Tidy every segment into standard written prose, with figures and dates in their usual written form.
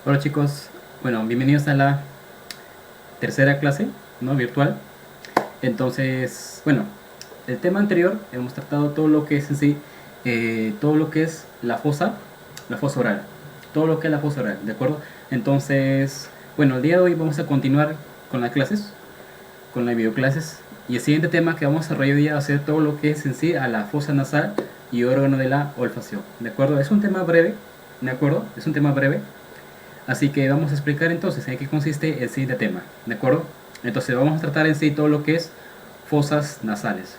Hola chicos, bueno, bienvenidos a la tercera clase, ¿no? Virtual. Entonces, bueno, el tema anterior hemos tratado todo lo que es en sí, todo lo que es la fosa oral, todo lo que es la fosa oral, ¿de acuerdo? Entonces, bueno, el día de hoy vamos a continuar con las clases, con las videoclases, y el siguiente tema que vamos a desarrollar hoy día va a ser todo lo que es en sí a la fosa nasal y órgano de la olfacción, ¿de acuerdo? Es un tema breve, ¿de acuerdo? Es un tema breve. Así que vamos a explicar entonces en qué consiste el siguiente tema, ¿de acuerdo? Entonces vamos a tratar en sí todo lo que es fosas nasales,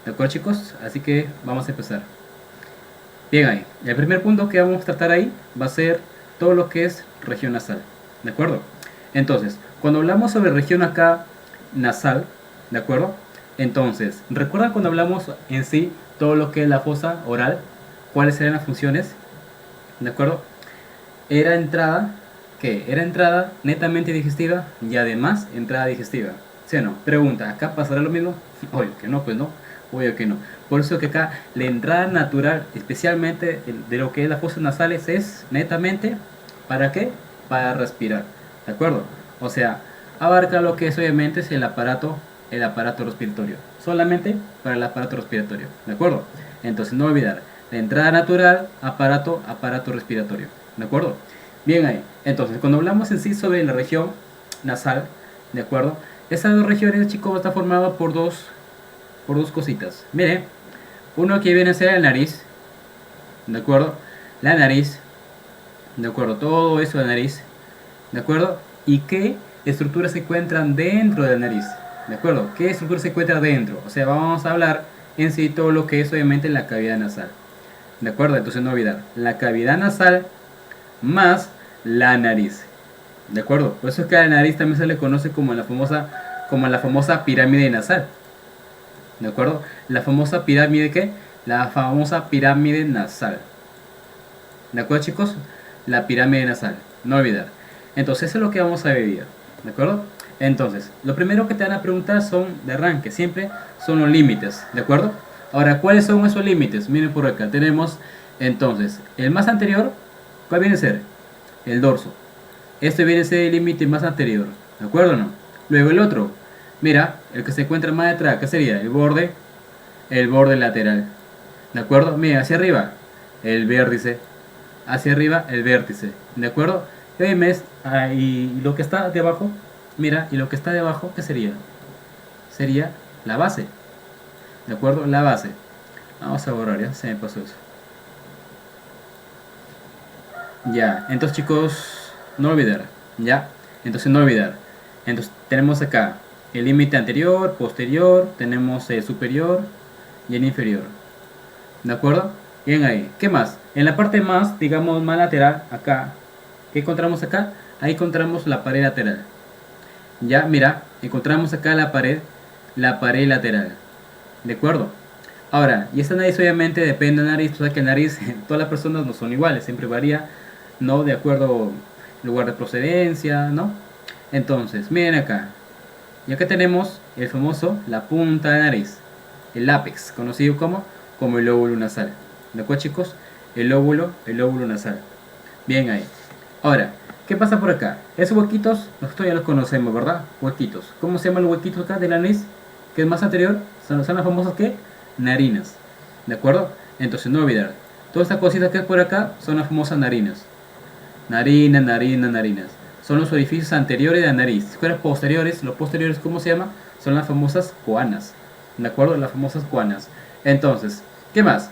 ¿de acuerdo chicos? Así que vamos a empezar. Bien ahí, el primer punto que vamos a tratar ahí va a ser todo lo que es región nasal, ¿de acuerdo? Entonces, cuando hablamos sobre región acá nasal, ¿de acuerdo? Entonces, ¿recuerdan cuando hablamos en sí todo lo que es la fosa oral? ¿Cuáles serían las funciones? ¿De acuerdo? Era entrada, ¿qué? Era entrada netamente digestiva y además entrada digestiva. ¿Sí o no? Pregunta, ¿acá pasará lo mismo? Obvio que no, pues no. Obvio que no. Por eso que acá la entrada natural, especialmente de lo que es las fosas nasales, es netamente, ¿para qué? Para respirar. ¿De acuerdo? O sea, abarca lo que es obviamente es el aparato respiratorio. Solamente para el aparato respiratorio. ¿De acuerdo? Entonces no olvidar, la entrada natural, aparato respiratorio. ¿De acuerdo? Bien ahí. Entonces, cuando hablamos en sí sobre la región nasal, ¿de acuerdo? Esas dos regiones, chicos, está formada por dos cositas. Mire, uno que viene a ser la nariz, ¿de acuerdo? La nariz, ¿de acuerdo? Todo eso de la nariz, ¿de acuerdo? ¿Y qué estructuras se encuentran dentro de la nariz? ¿De acuerdo? ¿Qué estructuras se encuentran dentro? O sea, vamos a hablar en sí todo lo que es obviamente la cavidad nasal. ¿De acuerdo? Entonces no olvidar, la cavidad nasal más la nariz. ¿De acuerdo? Por eso es que a la nariz también se le conoce como la famosa pirámide nasal. ¿De acuerdo? La famosa pirámide, ¿qué? La famosa pirámide nasal. ¿De acuerdo, chicos? La pirámide nasal. No olvidar. Entonces, eso es lo que vamos a ver. ¿De acuerdo? Entonces, lo primero que te van a preguntar son de arranque, siempre son los límites. ¿De acuerdo? Ahora, ¿cuáles son esos límites? Miren por acá. Tenemos, entonces, el más anterior, ¿cuál viene a ser? El dorso. Este viene a ser el límite más anterior. ¿De acuerdo o no? Luego el otro. Mira, el que se encuentra más detrás, ¿qué sería? El borde lateral. ¿De acuerdo? Mira, hacia arriba, el vértice. Hacia arriba, el vértice. ¿De acuerdo? Y lo que está debajo, mira, y lo que está debajo, ¿qué sería? Sería la base. ¿De acuerdo? La base. Vamos a borrar, ya se me pasó eso. Ya, entonces chicos, no olvidar, ya, entonces no olvidar. Entonces tenemos acá el límite anterior, posterior, tenemos el superior y el inferior. ¿De acuerdo? Bien ahí. ¿Qué más? En la parte más, digamos, más lateral, acá, ¿qué encontramos acá? Ahí encontramos la pared lateral. Ya, mira, encontramos acá la pared lateral. ¿De acuerdo? Ahora, y esta nariz obviamente depende de la nariz, tú sabes que la nariz, todas las personas no son iguales, siempre varía, ¿no? De acuerdo al lugar de procedencia, ¿no? Entonces, miren acá, y acá tenemos el famoso, la punta de la nariz, el ápex, conocido como el lóbulo nasal. ¿De acuerdo, chicos? El lóbulo nasal. Bien ahí. Ahora, ¿qué pasa por acá? Esos huequitos, nosotros ya los conocemos, ¿verdad? Huequitos. ¿Cómo se llaman los huequitos acá de la nariz? Que es más anterior, son las famosas ¿qué? Narinas. ¿De acuerdo? Entonces no olvidar. Todas estas cositas que hay por acá son las famosas narinas. Narinas. Son los orificios anteriores de la nariz. Si fueran posteriores, los posteriores, ¿cómo se llama? Son las famosas coanas. ¿De acuerdo? Las famosas coanas. Entonces, ¿qué más?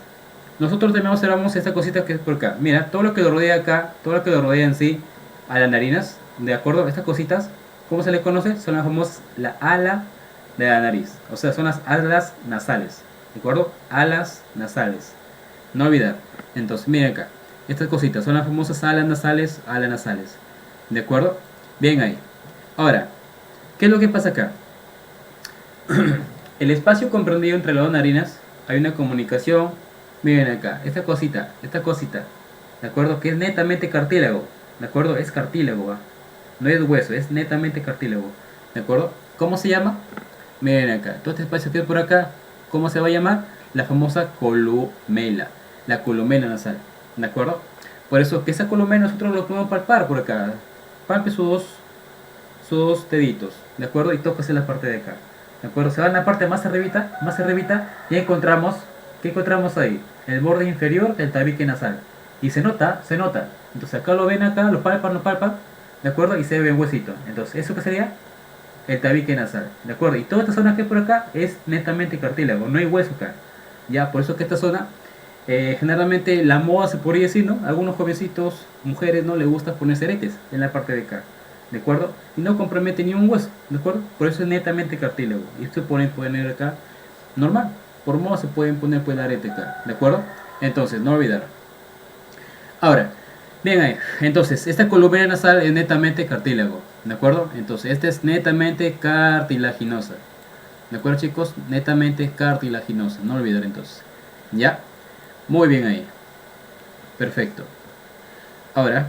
Nosotros también observamos esta cosita que es por acá. Mira, todo lo que lo rodea acá, todo lo que lo rodea en sí a las narinas, ¿de acuerdo? Estas cositas, ¿cómo se le conoce? Son las famosas, la ala de la nariz. O sea, son las alas nasales. ¿De acuerdo? Alas nasales. No olvidar. Entonces, miren acá. Estas cositas son las famosas alas nasales, alas nasales. ¿De acuerdo? Bien ahí. Ahora, ¿qué es lo que pasa acá? El espacio comprendido entre las dos narinas, hay una comunicación. Miren acá, esta cosita, ¿de acuerdo? Que es netamente cartílago, ¿de acuerdo? Es cartílago, ¿va? No es hueso, es netamente cartílago, ¿de acuerdo? ¿Cómo se llama? Miren acá, todo este espacio que hay por acá, ¿cómo se va a llamar? La famosa columela, la columela nasal, ¿de acuerdo? Por eso que esa columela nosotros lo podemos palpar por acá. Palpe sus dos deditos, ¿de acuerdo? Y tócase la parte de acá, ¿de acuerdo? Se va en la parte más arribita, y encontramos, ¿qué encontramos ahí? El borde inferior del tabique nasal. Y se nota. Entonces acá lo ven, acá, lo palpan, ¿de acuerdo? Y se ve un huesito. Entonces, ¿eso qué sería? El tabique nasal, ¿de acuerdo? Y toda esta zona que hay por acá es netamente cartílago, no hay hueso acá. Ya, por eso que esta zona, generalmente la moda se podría decir, ¿no? Algunos jovencitos, mujeres, no les gusta ponerse aretes en la parte de acá, ¿de acuerdo? Y no compromete ni un hueso, ¿de acuerdo? Por eso es netamente cartílago. Y esto se pueden poner acá normal, por moda se pueden poner pues el arete acá, ¿de acuerdo? Entonces, no olvidar. Ahora, bien ahí, entonces, esta columna nasal es netamente cartílago, ¿de acuerdo? Entonces, esta es netamente cartilaginosa, ¿de acuerdo, chicos? Netamente cartilaginosa, no olvidar entonces. ¿Ya? Muy bien ahí. Perfecto. Ahora,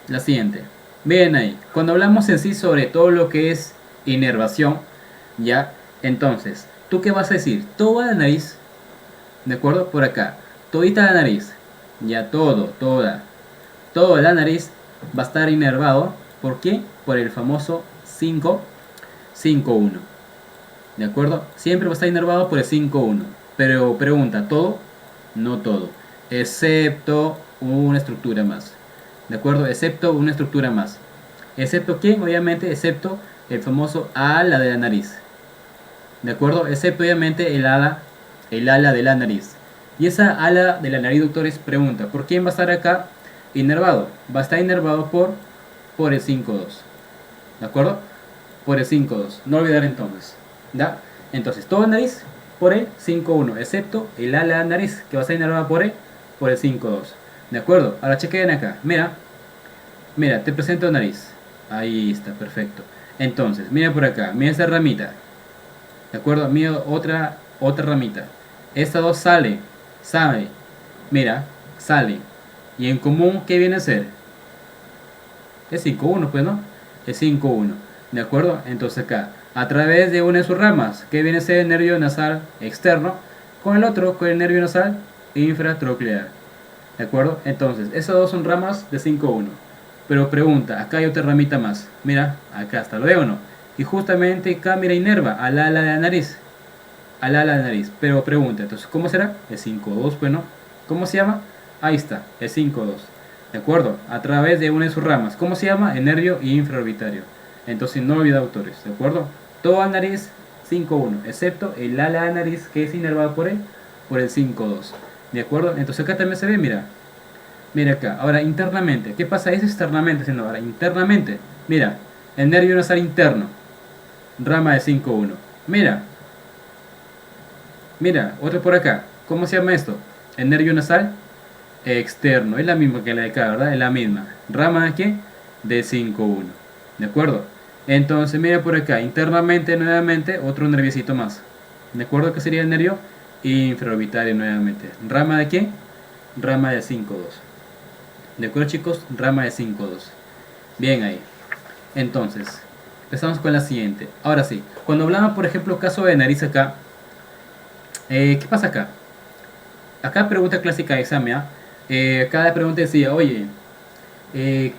la siguiente. Bien ahí. Cuando hablamos en sí sobre todo lo que es inervación, ¿ya? Entonces, ¿tú qué vas a decir? Toda la nariz, ¿de acuerdo? Por acá. Todita la nariz. Ya toda la nariz va a estar inervado. ¿Por qué? Por el famoso 5-5-1. ¿De acuerdo? Siempre va a estar inervado por el 5-1. Pero pregunta, ¿todo? No todo. Excepto una estructura más. ¿De acuerdo? Excepto una estructura más. ¿Excepto quién? Obviamente, excepto el famoso ala de la nariz. ¿De acuerdo? Excepto obviamente el ala de la nariz. Y esa ala de la nariz, doctores, pregunta, ¿por quién va a estar acá inervado? Va a estar inervado por el 5-2. ¿De acuerdo? Por el 5-2. No olvidar entonces. ¿Ya? Entonces, toda nariz por el 5-1, excepto el ala de la nariz, que va a estar inervada por el 5-2. ¿De acuerdo? Ahora chequen acá. Mira, te presento nariz. Ahí está, perfecto. Entonces, mira por acá, mira esta ramita. ¿De acuerdo? Mira otra ramita. Esta dos sale. Mira, sale. Y en común, ¿qué viene a ser? Es 5-1, pues, ¿no? Es 5-1. ¿De acuerdo? Entonces acá, a través de una de sus ramas, que viene a ser el nervio nasal externo, con el otro, con el nervio nasal infratroclear. ¿De acuerdo? Entonces, esas dos son ramas de 5-1. Pero pregunta, acá hay otra ramita más. Mira, acá está, ¿lo veo o no? Y justamente acá, mira, inerva al ala de la nariz. Al ala de la nariz. Pero pregunta, entonces, ¿cómo será? El 5-2, bueno. ¿Cómo se llama? Ahí está, el 5-2. ¿De acuerdo? A través de una de sus ramas. ¿Cómo se llama? El nervio infraorbitario. Entonces, no olvida, autores, ¿de acuerdo? Toda nariz 5-1, excepto el ala de la nariz que es inervada por el 5-2. ¿De acuerdo? Entonces acá también se ve, mira. Mira acá. Ahora, internamente. ¿Qué pasa? Es externamente, sino ahora internamente. Mira, el nervio nasal interno. Rama de 5-1. Mira, otro por acá. ¿Cómo se llama esto? El nervio nasal externo. Es la misma que la de acá, ¿verdad? Es la misma. ¿Rama de qué? De 5-1. ¿De acuerdo? Entonces, mira por acá. Internamente, nuevamente, otro nerviosito más. ¿De acuerdo? ¿Qué sería el nervio infraorbitario nuevamente? ¿Rama de qué? Rama de 5-2. ¿De acuerdo, chicos? Rama de 5-2. Bien ahí. Entonces, empezamos con la siguiente. Ahora sí, cuando hablamos, por ejemplo, caso de nariz acá, ¿qué pasa acá? Acá pregunta clásica de examen. Cada pregunta decía, oye,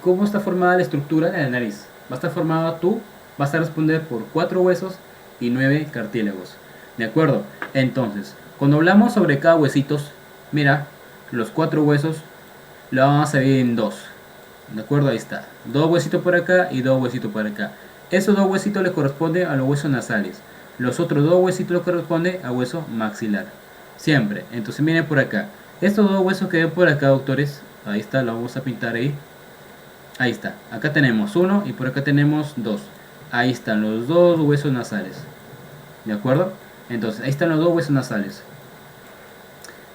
¿cómo está formada la estructura de la nariz? Va a estar formada vas a responder por 4 huesos y 9 cartílagos. ¿De acuerdo? Entonces, cuando hablamos sobre cada huesitos, mira, los 4 huesos lo vamos a dividir en 2. ¿De acuerdo? Ahí está. 2 huesitos por acá y 2 huesitos por acá. Esos 2 huesitos le corresponden a los huesos nasales. Los otros 2 huesitos le corresponden a hueso maxilar. Siempre. Entonces miren por acá. Estos 2 huesos que ven por acá, doctores. Ahí está, lo vamos a pintar ahí. Ahí está. Acá tenemos 1 y por acá tenemos 2. Ahí están los 2 huesos nasales. ¿De acuerdo? Entonces, ahí están los 2 huesos nasales.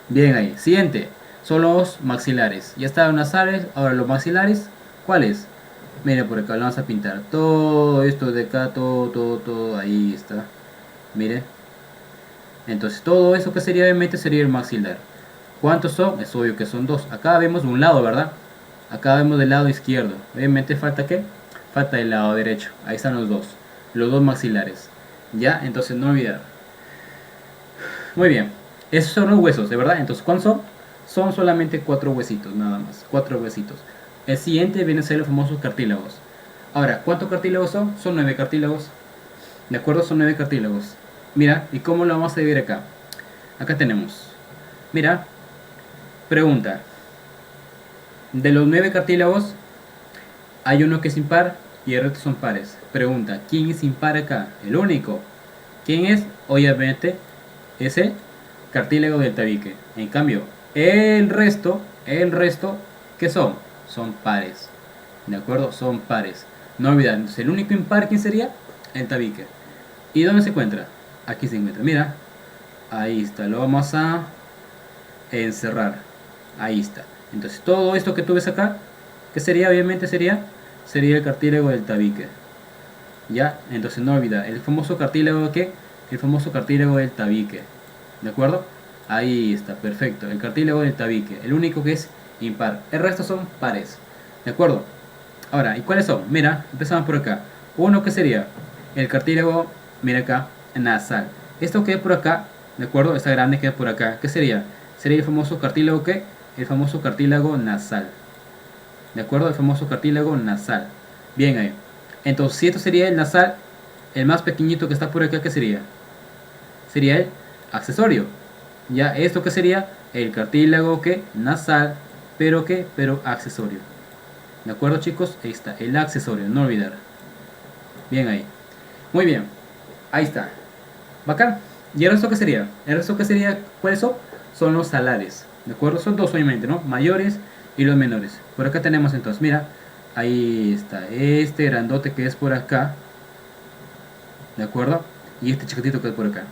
Bien ahí. Siguiente. Son los maxilares. Ya estaban nasales. Ahora los maxilares. ¿Cuáles? Mire por acá, lo vamos a pintar. Todo esto de acá, todo. Ahí está. Mire. Entonces todo eso que sería obviamente sería el maxilar. ¿Cuántos son? Es obvio que son 2. Acá vemos un lado, ¿verdad? Acá vemos del lado izquierdo. Obviamente falta ¿qué? Falta el lado derecho. Ahí están los 2. Los 2 maxilares. ¿Ya? Entonces no olvidar. Muy bien. Esos son los huesos, ¿de verdad? Entonces, ¿cuántos son? son solamente 4 huesitos, nada más, 4 huesitos. El siguiente viene a ser los famosos cartílagos. Ahora, ¿cuántos cartílagos son? Son 9 cartílagos. ¿De acuerdo? Son 9 cartílagos. Mira, ¿y cómo lo vamos a dividir acá? Acá tenemos, mira, pregunta. De los 9 cartílagos, hay uno que es impar y el resto son pares. Pregunta, ¿quién es impar acá? El único. ¿Quién es? Obviamente, ese cartílago del tabique. En cambio, el resto, ¿qué son? Son pares. ¿De acuerdo? Son pares. No olvidar, entonces el único impar, ¿quién sería? El tabique. ¿Y dónde se encuentra? Aquí se encuentra, mira. Ahí está, lo vamos a encerrar. Ahí está. Entonces todo esto que tú ves acá, ¿qué sería? Obviamente sería el cartílago del tabique. Ya, entonces no olvida, el famoso cartílago ¿qué? El famoso cartílago del tabique. ¿De acuerdo? Ahí está, perfecto. El cartílago del tabique, el único que es impar. El resto son pares. ¿De acuerdo? Ahora, ¿y cuáles son? Mira, empezamos por acá. Uno que sería el cartílago, mira acá, nasal. Esto que es por acá, ¿de acuerdo? Esta grande que es por acá, ¿qué sería? Sería el famoso cartílago ¿qué? El famoso cartílago nasal. ¿De acuerdo? El famoso cartílago nasal. Bien ahí. Entonces, si esto sería el nasal, el más pequeñito que está por acá, ¿qué sería? Sería el accesorio. Ya, esto que sería el cartílago ¿qué? Nasal, pero ¿qué? Pero accesorio. ¿De acuerdo, chicos? Ahí está, el accesorio, no olvidar. Bien ahí. Muy bien. Ahí está. Bacán. ¿Y el resto qué sería? El resto qué sería, ¿cuáles son? Son los alares. ¿De acuerdo? Son dos obviamente, ¿no? Mayores y los menores. Por acá tenemos entonces, mira, ahí está, este grandote que es por acá, ¿de acuerdo? Y este chiquitito que es por acá.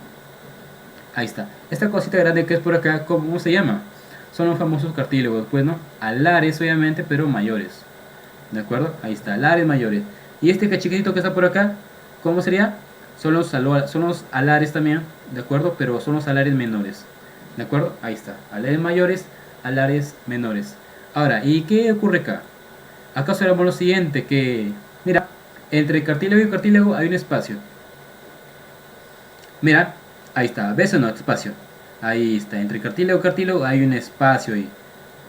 Ahí está. Esta cosita grande que es por acá, ¿cómo se llama? Son los famosos cartílagos, pues, ¿no? Alares obviamente, pero mayores. ¿De acuerdo? Ahí está, alares mayores. Y este que chiquitito que está por acá, ¿cómo sería? Son los alares también, ¿de acuerdo? Pero son los alares menores. ¿De acuerdo? Ahí está. Alares mayores, alares menores. Ahora, ¿y qué ocurre acá? Acá observamos lo siguiente, que, mira, entre cartílago y cartílago hay un espacio. Mira, ahí está, ¿ves o no? Espacio. Ahí está, entre cartílago y cartílago hay un espacio ahí.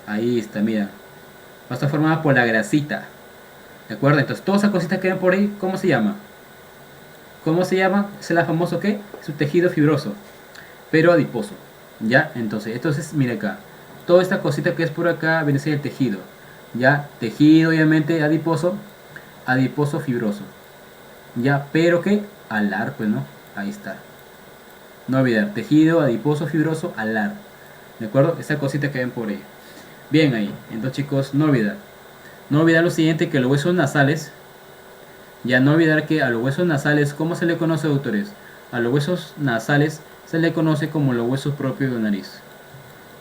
Ahí está, mira. Va a estar formada por la grasita. ¿De acuerdo? Entonces, todas esas cositas que ven por ahí, ¿cómo se llama? ¿Cómo se llama? Es el famoso ¿qué? Es un tejido fibroso, pero adiposo. ¿Ya? Entonces, mira acá. Toda esta cosita que es por acá viene a ser el tejido. ¿Ya? Tejido, obviamente, adiposo fibroso. ¿Ya? Pero que alar, pues, ¿no? Ahí está. No olvidar, tejido adiposo fibroso alar. ¿De acuerdo? Esa cosita que ven por ahí. Bien ahí. Entonces, chicos, no olvidar. No olvidar lo siguiente, que los huesos nasales. Ya no olvidar que a los huesos nasales, ¿cómo se le conoce, doctores? A los huesos nasales se le conoce como los huesos propios de la nariz.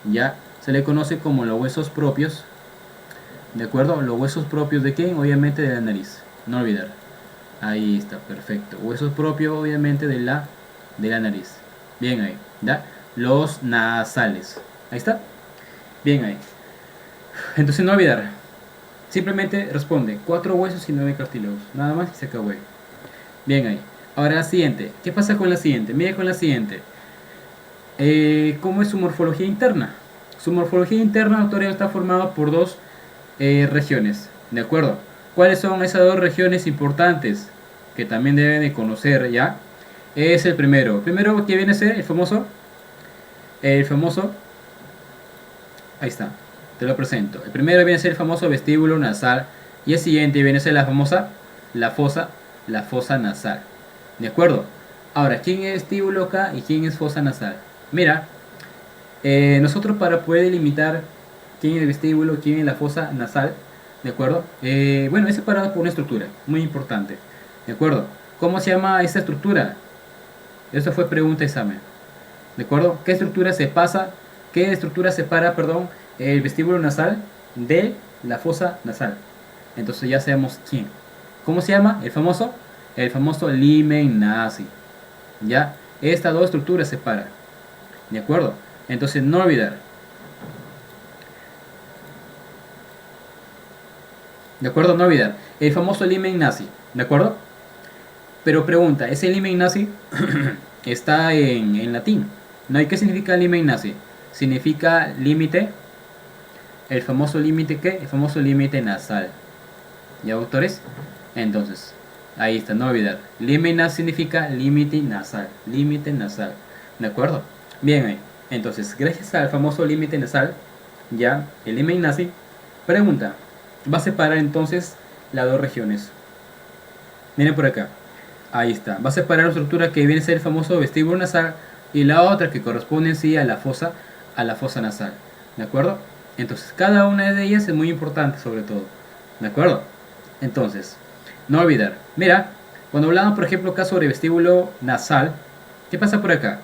Ya se le conoce como los huesos propios. ¿De acuerdo? Los huesos propios de quién? Obviamente de la nariz. No olvidar. Ahí está, perfecto. Huesos propios, obviamente, de la nariz. Bien ahí. ¿Ya? Los nasales. Ahí está. Bien ahí. Entonces no olvidar. Simplemente responde 4 huesos y 9 cartílagos. Nada más y se acabó ahí. Bien ahí. Ahora la siguiente. ¿Qué pasa con la siguiente? Mira con la siguiente. ¿Cómo es su morfología interna? Su morfología interna, doctor, está formada por dos regiones. ¿De acuerdo? ¿Cuáles son esas dos regiones importantes que también deben de conocer ya? Es el primero. Primero que viene a ser el famoso. Ahí está. Te lo presento. El primero viene a ser el famoso vestíbulo nasal. Y el siguiente viene a ser la fosa nasal. ¿De acuerdo? Ahora, ¿quién es vestíbulo acá y quién es fosa nasal? Mira, nosotros para poder delimitar quién es el vestíbulo, quién es la fosa nasal, ¿de acuerdo? Bueno, es separado por una estructura, muy importante. ¿De acuerdo? ¿Cómo se llama esta estructura? Eso fue pregunta examen. ¿De acuerdo? ¿Qué estructura separa, perdón, el vestíbulo nasal de la fosa nasal? Entonces ya sabemos quién. ¿Cómo se llama? El famoso limen nasi. ¿Ya? Estas dos estructuras separan. ¿De acuerdo? Entonces no olvidar. ¿De acuerdo? No olvidar. El famoso limen nasi. ¿De acuerdo? Pero pregunta, ¿ese limen nasi está en latín? ¿No? ¿Y qué significa limen nasi? Significa límite el famoso límite, ¿qué? El famoso límite nasal. ¿Ya, doctores? Entonces, ahí está, no olvidar. Límite nasal significa límite nasal. Límite nasal. ¿De acuerdo? Bien ahí. Entonces, gracias al famoso límite nasal, ya, el límite nasal, pregunta, va a separar entonces las dos regiones. Miren por acá. Ahí está. Va a separar una estructura que viene a ser el famoso vestíbulo nasal y la otra que corresponde en sí a la fosa nasal. ¿De acuerdo? Entonces, cada una de ellas es muy importante sobre todo. ¿De acuerdo? Entonces, no olvidar. Mira, cuando hablamos, por ejemplo, acá sobre vestíbulo nasal, ¿qué pasa por acá?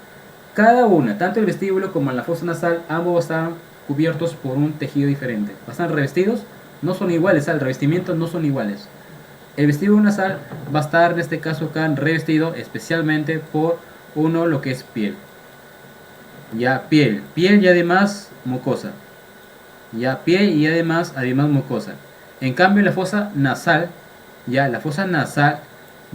Cada una, tanto el vestíbulo como la fosa nasal, ambos están cubiertos por un tejido diferente. Están revestidos, no son iguales, el revestimiento no son iguales. El vestíbulo nasal va a estar en este caso acá revestido especialmente por uno lo que es piel. Ya piel y además mucosa. Ya piel y además mucosa. En cambio la fosa nasal, ya la fosa nasal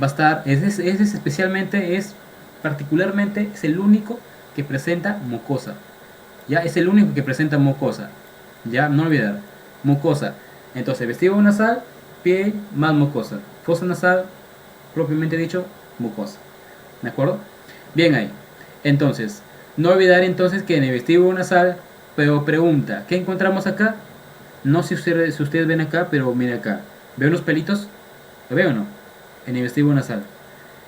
va a estar, es especialmente, es particularmente, es el único que presenta mucosa. Ya es el único que presenta mucosa. Ya no olvidar, mucosa. Entonces vestíbulo nasal, piel más mucosa. Fosa nasal, propiamente dicho, mucosa. ¿De acuerdo? Bien ahí. Entonces, no olvidar entonces que en el vestíbulo nasal, pero pregunta, ¿qué encontramos acá? No sé si ustedes ven acá, pero mire acá. ¿Veo los pelitos? ¿Lo veo o no? En el vestíbulo nasal.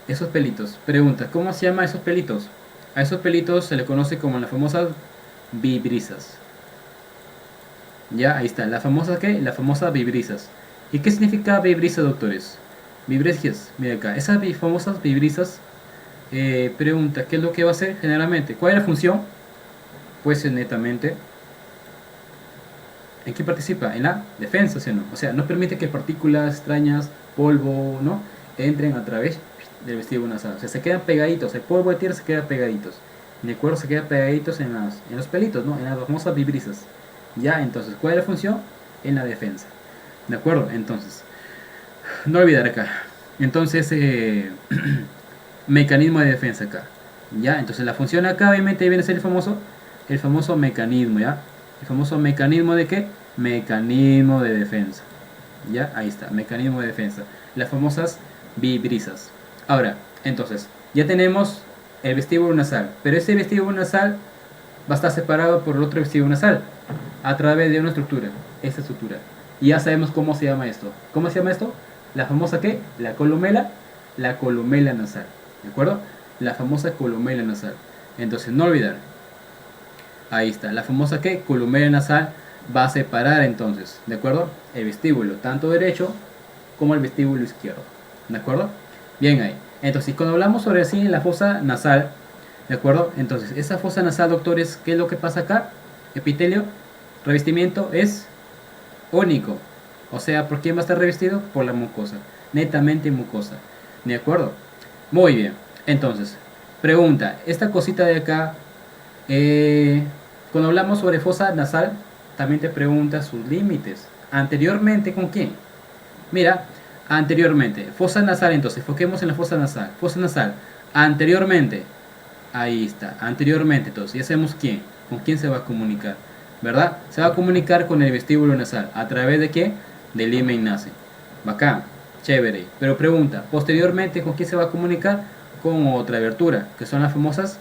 Esos pelitos. Pregunta, ¿cómo se llama esos pelitos? A esos pelitos se le conoce como las famosas vibrisas. Ya, ahí está. ¿La famosa qué? La famosa vibrisas. ¿Y qué significa vibrisa, doctores? Vibrisas. Mira acá. Esas famosas vibrisas. Pregunta, ¿qué es lo que va a hacer generalmente? ¿Cuál es la función? Pues netamente, ¿en qué participa? En la defensa, ¿sí o no? O sea, no permite que partículas extrañas, polvo, ¿no? Entren a través del vestíbulo nasal. O sea, se quedan pegaditos. El polvo de tierra se queda pegaditos. De acuerdo, se queda pegaditos en los pelitos, ¿no? En las famosas vibrisas. Ya, entonces, ¿cuál es la función? En la defensa. ¿De acuerdo? Entonces, no olvidar acá. Entonces, mecanismo de defensa acá. Ya, entonces la función acá obviamente viene a ser el famoso mecanismo, ¿ya? El famoso mecanismo de qué? Mecanismo de defensa. Ya, ahí está, mecanismo de defensa. Las famosas vibrisas. Ahora, entonces, ya tenemos el vestíbulo nasal, pero ese vestíbulo nasal va a estar separado por el otro vestíbulo nasal a través de una estructura, esta estructura. Y ya sabemos cómo se llama esto. ¿Cómo se llama esto? La famosa ¿qué? La columela nasal. ¿De acuerdo? La famosa columela nasal. Entonces, no olvidar. Ahí está. La famosa ¿qué? Columela nasal va a separar entonces, ¿de acuerdo? El vestíbulo, tanto derecho como el vestíbulo izquierdo. ¿De acuerdo? Bien ahí. Entonces, cuando hablamos sobre así la fosa nasal, ¿de acuerdo? Entonces, esa fosa nasal, doctores, ¿qué es lo que pasa acá? Epitelio, revestimiento es único. O sea, ¿por quién va a estar revestido? Por la mucosa. Netamente mucosa. ¿De acuerdo? Muy bien. Entonces, pregunta, esta cosita de acá, cuando hablamos sobre fosa nasal, también te pregunta sus límites. Anteriormente, ¿con quién? Mira, anteriormente, fosa nasal, entonces, enfoquemos en la fosa nasal. Fosa nasal, anteriormente, ahí está, anteriormente, entonces, ya sabemos quién, con quién se va a comunicar, ¿verdad? Se va a comunicar con el vestíbulo nasal, ¿a través de qué? Del himen nasal. Bacán, chévere. Pero pregunta, posteriormente, ¿con quién se va a comunicar? Con otra abertura, que son las famosas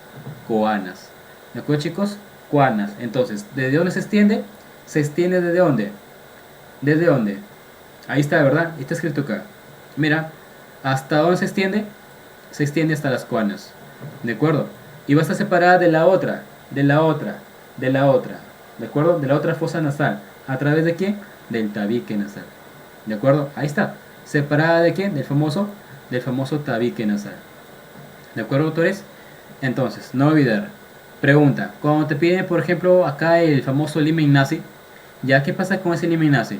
coanas. ¿De acuerdo, chicos? Coanas. Entonces, ¿desde dónde se extiende? Se extiende ¿desde dónde? ¿Desde dónde? Ahí está, ¿verdad? Está escrito acá. Mira, ¿hasta dónde se extiende? Se extiende hasta las coanas. ¿De acuerdo? Y va a estar separada de la otra, de la otra, de la otra. ¿De acuerdo? De la otra fosa nasal. ¿A través de qué? Del tabique nasal. ¿De acuerdo? Ahí está. ¿Separada de qué? Del famoso tabique nasal. ¿De acuerdo, autores? Entonces, no olvidar. Pregunta. Cuando te piden, por ejemplo, acá el famoso limen nazi, ¿ya qué pasa con ese limen nazi?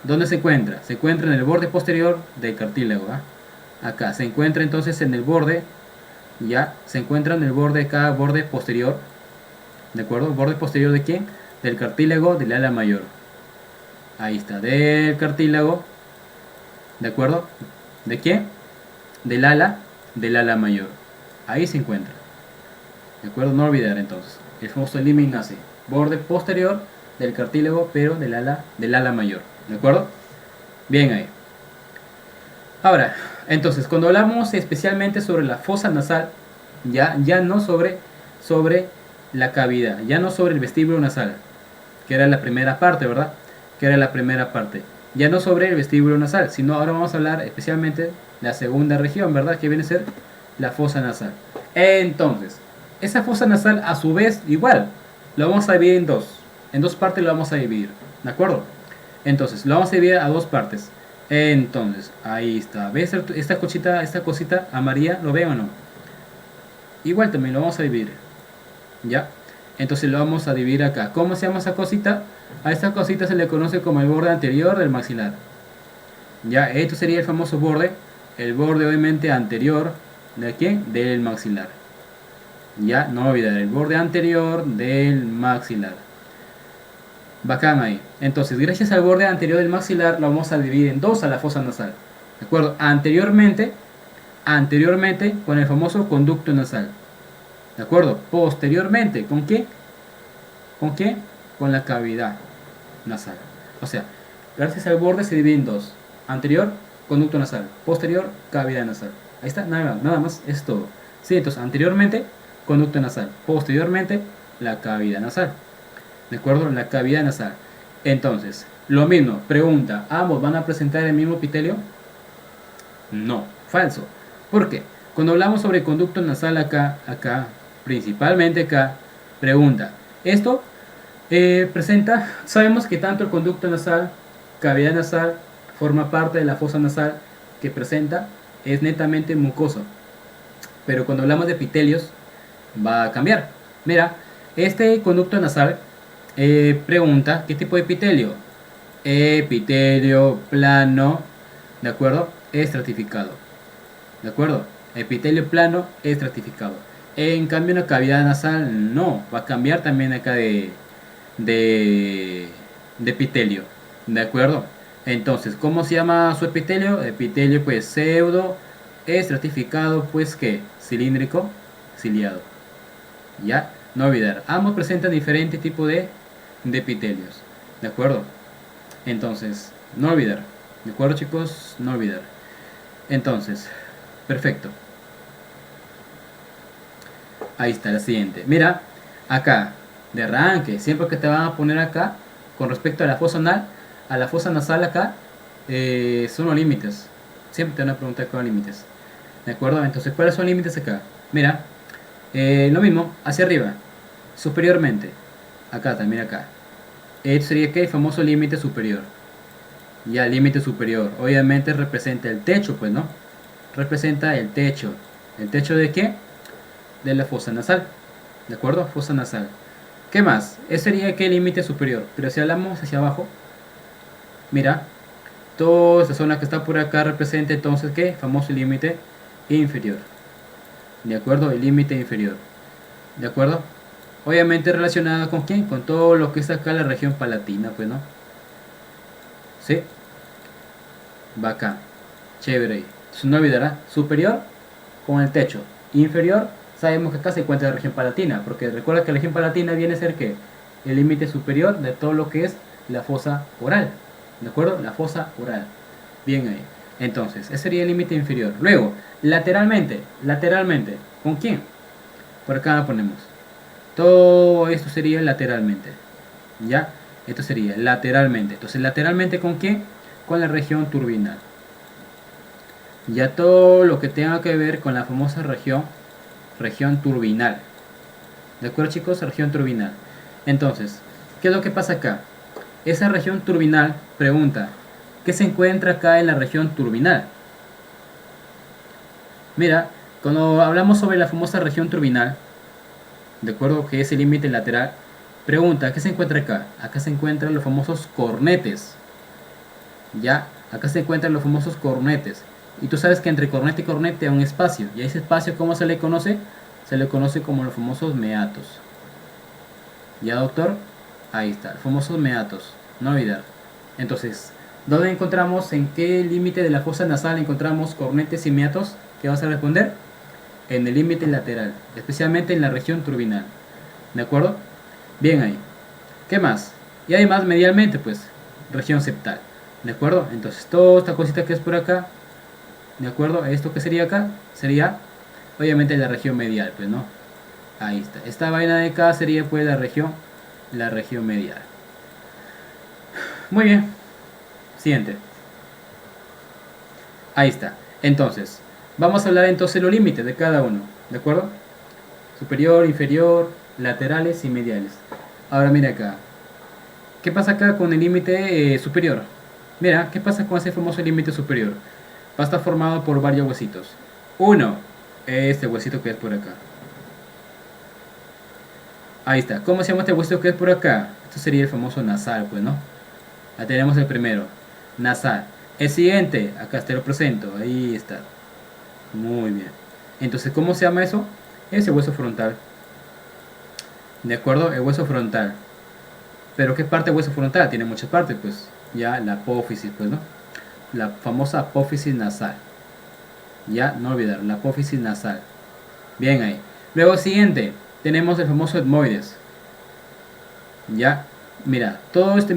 ¿Dónde se encuentra? Se encuentra en el borde posterior del cartílago. Acá. Se encuentra entonces en el borde. Ya. Se encuentra en el borde de cada borde posterior. ¿De acuerdo? ¿Borde posterior de quién? Del cartílago del ala mayor. Ahí está. Del cartílago. ¿De acuerdo? ¿De quién? Del ala mayor. Ahí se encuentra. ¿De acuerdo? No olvidar entonces. El famoso limen nazi. Borde posterior del cartílago, pero del ala mayor. ¿De acuerdo? Bien ahí. Ahora, entonces, cuando hablamos especialmente sobre la fosa nasal, ya no sobre la cavidad, ya no sobre el vestíbulo nasal, que era la primera parte, ¿verdad? Que era la primera parte. Ya no sobre el vestíbulo nasal, sino ahora vamos a hablar especialmente de la segunda región, ¿verdad? Que viene a ser la fosa nasal. Entonces, esa fosa nasal a su vez igual, lo vamos a dividir en dos. En dos partes lo vamos a dividir, ¿de acuerdo? Entonces, lo vamos a dividir a dos partes. Entonces, ahí está. ¿Ves esta cosita amarilla? ¿Lo ven o no? Igual también lo vamos a dividir. ¿Ya? Entonces lo vamos a dividir acá. ¿Cómo se llama esa cosita? A esta cosita se le conoce como el borde anterior del maxilar. Ya, esto sería el famoso borde. El borde obviamente anterior. ¿De quién? Del maxilar. Ya, no olvidar, el borde anterior del maxilar. Bacán ahí. Entonces, gracias al borde anterior del maxilar, lo vamos a dividir en dos a la fosa nasal. ¿De acuerdo? Anteriormente con el famoso conducto nasal. ¿De acuerdo? Posteriormente, ¿con qué? ¿Con qué? Con la cavidad nasal. O sea, gracias al borde se divide en dos. Anterior, conducto nasal. Posterior, cavidad nasal. Ahí está, nada más, es todo. Sí, entonces, anteriormente, conducto nasal. Posteriormente, la cavidad nasal. ¿De acuerdo? La cavidad nasal. Entonces, lo mismo, pregunta, ¿ambos van a presentar el mismo epitelio? No, falso. ¿Por qué? Cuando hablamos sobre conducto nasal acá, principalmente acá, pregunta, esto presenta, sabemos que tanto el conducto nasal, cavidad nasal, forma parte de la fosa nasal que presenta, es netamente mucoso. Pero cuando hablamos de epitelios, va a cambiar. Mira, este conducto nasal pregunta, ¿qué tipo de epitelio? Epitelio plano, ¿de acuerdo? Estratificado. ¿De acuerdo? Epitelio plano estratificado. En cambio, la cavidad nasal no. Va a cambiar también acá de epitelio. ¿De acuerdo? Entonces, ¿cómo se llama su epitelio? Epitelio, pues, pseudo estratificado, pues, ¿qué? Cilíndrico, ciliado. ¿Ya? No olvidar. Ambos presentan diferentes tipos de epitelios. ¿De acuerdo? Entonces, no olvidar. ¿De acuerdo, chicos? No olvidar. Entonces, perfecto. Ahí está la siguiente. Mira, acá, de arranque, siempre que te van a poner acá, con respecto a la fosa anal, a la fosa nasal acá, son los límites. Siempre te van a preguntar cuáles son los límites. ¿De acuerdo? Entonces, ¿cuáles son los límites acá? Mira, lo mismo, hacia arriba, superiormente. Acá también, acá. Esto sería que el famoso límite superior. Ya el límite superior, obviamente representa el techo, pues, ¿no? Representa el techo. ¿El techo de qué? De la fosa nasal. ¿De acuerdo? Fosa nasal. ¿Qué más? Ese sería que el límite superior. Pero si hablamos hacia abajo, mira, toda esta zona que está por acá representa entonces ¿qué? Famoso límite inferior. ¿De acuerdo? El límite inferior. ¿De acuerdo? Obviamente relacionada con quién? Con todo lo que está acá la región palatina, pues, ¿no? ¿Sí? Va acá. Chévere ahí. No olvidará. Superior con el techo. Inferior, sabemos que acá se encuentra la región palatina. Porque recuerda que la región palatina viene a ser ¿qué? El límite superior de todo lo que es la fosa oral. ¿De acuerdo? La fosa oral. Bien ahí. Entonces, ese sería el límite inferior. Luego, lateralmente. Lateralmente. ¿Con quién? Por acá la ponemos. Todo esto sería lateralmente. ¿Ya? Esto sería lateralmente. Entonces, lateralmente ¿con quién? Con la región turbinal. Ya todo lo que tenga que ver con la famosa región turbinal. ¿De acuerdo, chicos? Región turbinal. Entonces, ¿qué es lo que pasa acá? Esa región turbinal pregunta, ¿qué se encuentra acá en la región turbinal? Mira, cuando hablamos sobre la famosa región turbinal, de acuerdo que es el límite lateral, pregunta, ¿qué se encuentra acá? Acá se encuentran los famosos cornetes. Ya, acá se encuentran los famosos cornetes. Y tú sabes que entre cornete y cornete hay un espacio. Y a ese espacio, ¿cómo se le conoce? Se le conoce como los famosos meatos. ¿Ya, doctor? Ahí está, los famosos meatos. No olvidar. Entonces, ¿dónde encontramos, en qué límite de la fosa nasal encontramos cornetes y meatos? ¿Qué vas a responder? En el límite lateral, especialmente en la región turbinal. ¿De acuerdo? Bien ahí. ¿Qué más? Y además medialmente, pues, región septal. ¿De acuerdo? Entonces, toda esta cosita que es por acá, ¿de acuerdo? Esto que sería acá, sería obviamente la región medial, pues, ¿no? Ahí está. Esta vaina de acá sería pues la región medial. Muy bien. Siguiente. Ahí está. Entonces, vamos a hablar entonces de los límites de cada uno, ¿de acuerdo? Superior, inferior, laterales y mediales. Ahora mira acá. ¿Qué pasa acá con el límite superior? Mira, ¿qué pasa con ese famoso límite superior? Va a estar formado por varios huesitos. Uno, este huesito que es por acá. Ahí está. ¿Cómo se llama este huesito que es por acá? Esto sería el famoso nasal, pues, ¿no? Ahí tenemos el primero, nasal. El siguiente, acá te lo presento. Ahí está. Muy bien. Entonces, ¿cómo se llama eso? Ese hueso frontal. ¿De acuerdo? El hueso frontal. ¿Pero qué parte del hueso frontal? Tiene muchas partes, pues. Ya la apófisis, pues, ¿no? La famosa apófisis nasal. Ya, no olvidar, la apófisis nasal. Bien ahí. Luego, siguiente, tenemos el famoso etmoides. Ya, mira, todo este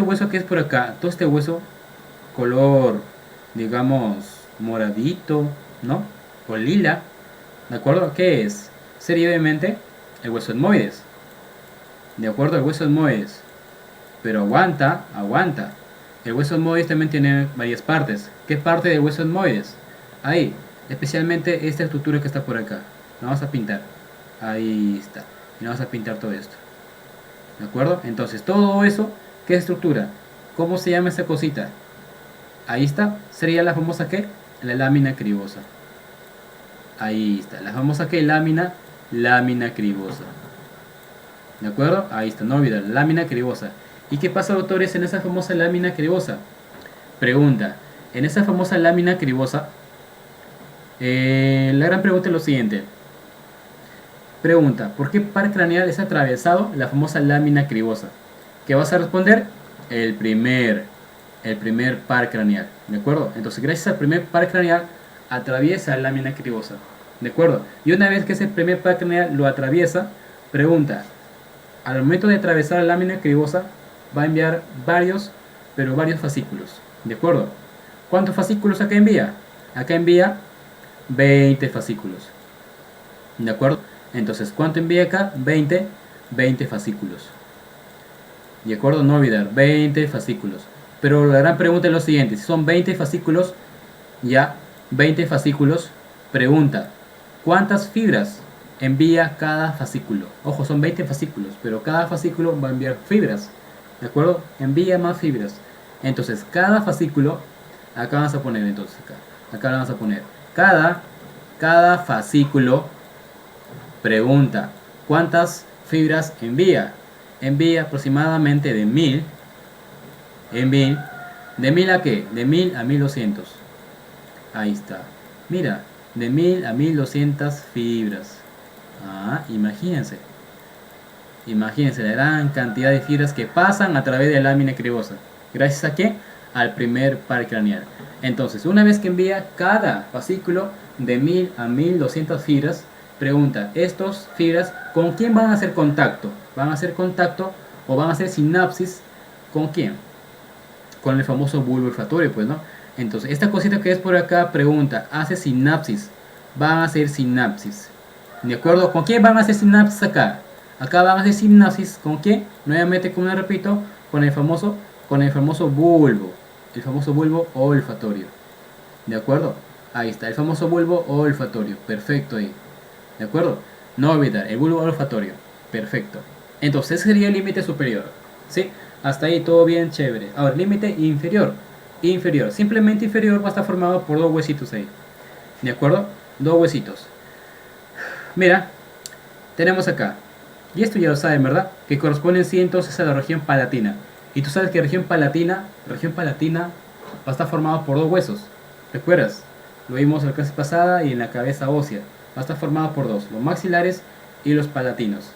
hueso que es por acá, todo este hueso color, digamos, moradito, ¿no? O lila, ¿de acuerdo? ¿Qué es? Sería obviamente el hueso etmoides. ¿De acuerdo? El hueso etmoides. Pero aguanta, aguanta. El hueso etmoides también tiene varias partes. ¿Qué parte del hueso etmoides? Ahí, especialmente esta estructura que está por acá. La vamos a pintar. Ahí está. Y vamos a pintar todo esto. ¿De acuerdo? Entonces, todo eso, ¿qué estructura? ¿Cómo se llama esa cosita? Ahí está. Sería la famosa ¿qué? La lámina cribosa. Ahí está. La famosa ¿qué? Lámina cribosa. ¿De acuerdo? Ahí está. No olvidar. Lámina cribosa. ¿Y qué pasa, doctores, en esa famosa lámina cribosa? Pregunta. En esa famosa lámina cribosa, la gran pregunta es lo siguiente. Pregunta, ¿por qué par craneal es atravesado la famosa lámina cribosa? ¿Qué vas a responder? El primer par craneal, ¿de acuerdo? Entonces, gracias al primer par craneal, atraviesa la lámina cribosa, ¿de acuerdo? Y una vez que ese primer par craneal lo atraviesa, pregunta, al momento de atravesar la lámina cribosa, va a enviar varios fascículos, ¿de acuerdo? ¿Cuántos fascículos acá envía? Acá envía 20 fascículos, ¿de acuerdo? Entonces, ¿cuánto envía acá? 20 fascículos. ¿De acuerdo? No olvidar, 20 fascículos. Pero la gran pregunta es lo siguiente, si son 20 fascículos, ya 20 fascículos, pregunta, ¿cuántas fibras envía cada fascículo? Ojo, son 20 fascículos, pero cada fascículo va a enviar fibras, ¿de acuerdo? Envía más fibras. Entonces, cada fascículo, acá vamos a poner entonces, acá vamos a poner, cada fascículo, pregunta, ¿cuántas fibras envía? Envía aproximadamente de 1000. ¿De 1000 a qué? De 1000 a 1200. Ahí está. Mira, de 1000 a 1200 fibras. Ah, imagínense. Imagínense la gran cantidad de fibras que pasan a través de la lámina cribosa. ¿Gracias a qué? Al primer par craneal. Entonces, una vez que envía cada fascículo de 1000 a 1200 fibras, pregunta, ¿estos fibras con quién van a hacer contacto? ¿Van a hacer contacto o van a hacer sinapsis con quién? Con el famoso bulbo olfatorio, pues, ¿no? Entonces, esta cosita que es por acá, pregunta, ¿hace sinapsis? Van a hacer sinapsis. ¿De acuerdo? ¿Con quién van a hacer sinapsis acá? Acá van a hacer sinapsis, ¿con quién? Nuevamente, como les repito, con el famoso bulbo. El famoso bulbo olfatorio. ¿De acuerdo? Ahí está, el famoso bulbo olfatorio. Perfecto ahí. ¿De acuerdo? No olvidar, el bulbo olfatorio. Perfecto. Entonces, ese sería el límite superior. ¿Sí? Hasta ahí todo bien chévere. Ahora, límite inferior. Inferior. Simplemente inferior va a estar formado por dos huesitos ahí. ¿De acuerdo? Dos huesitos. Mira, tenemos acá. Y esto ya lo saben, ¿verdad? Que corresponde sí entonces a la región palatina. Y tú sabes que región palatina va a estar formado por dos huesos. ¿Recuerdas? Lo vimos en la clase pasada y en la cabeza ósea. Va a estar formado por dos, los maxilares y los palatinos.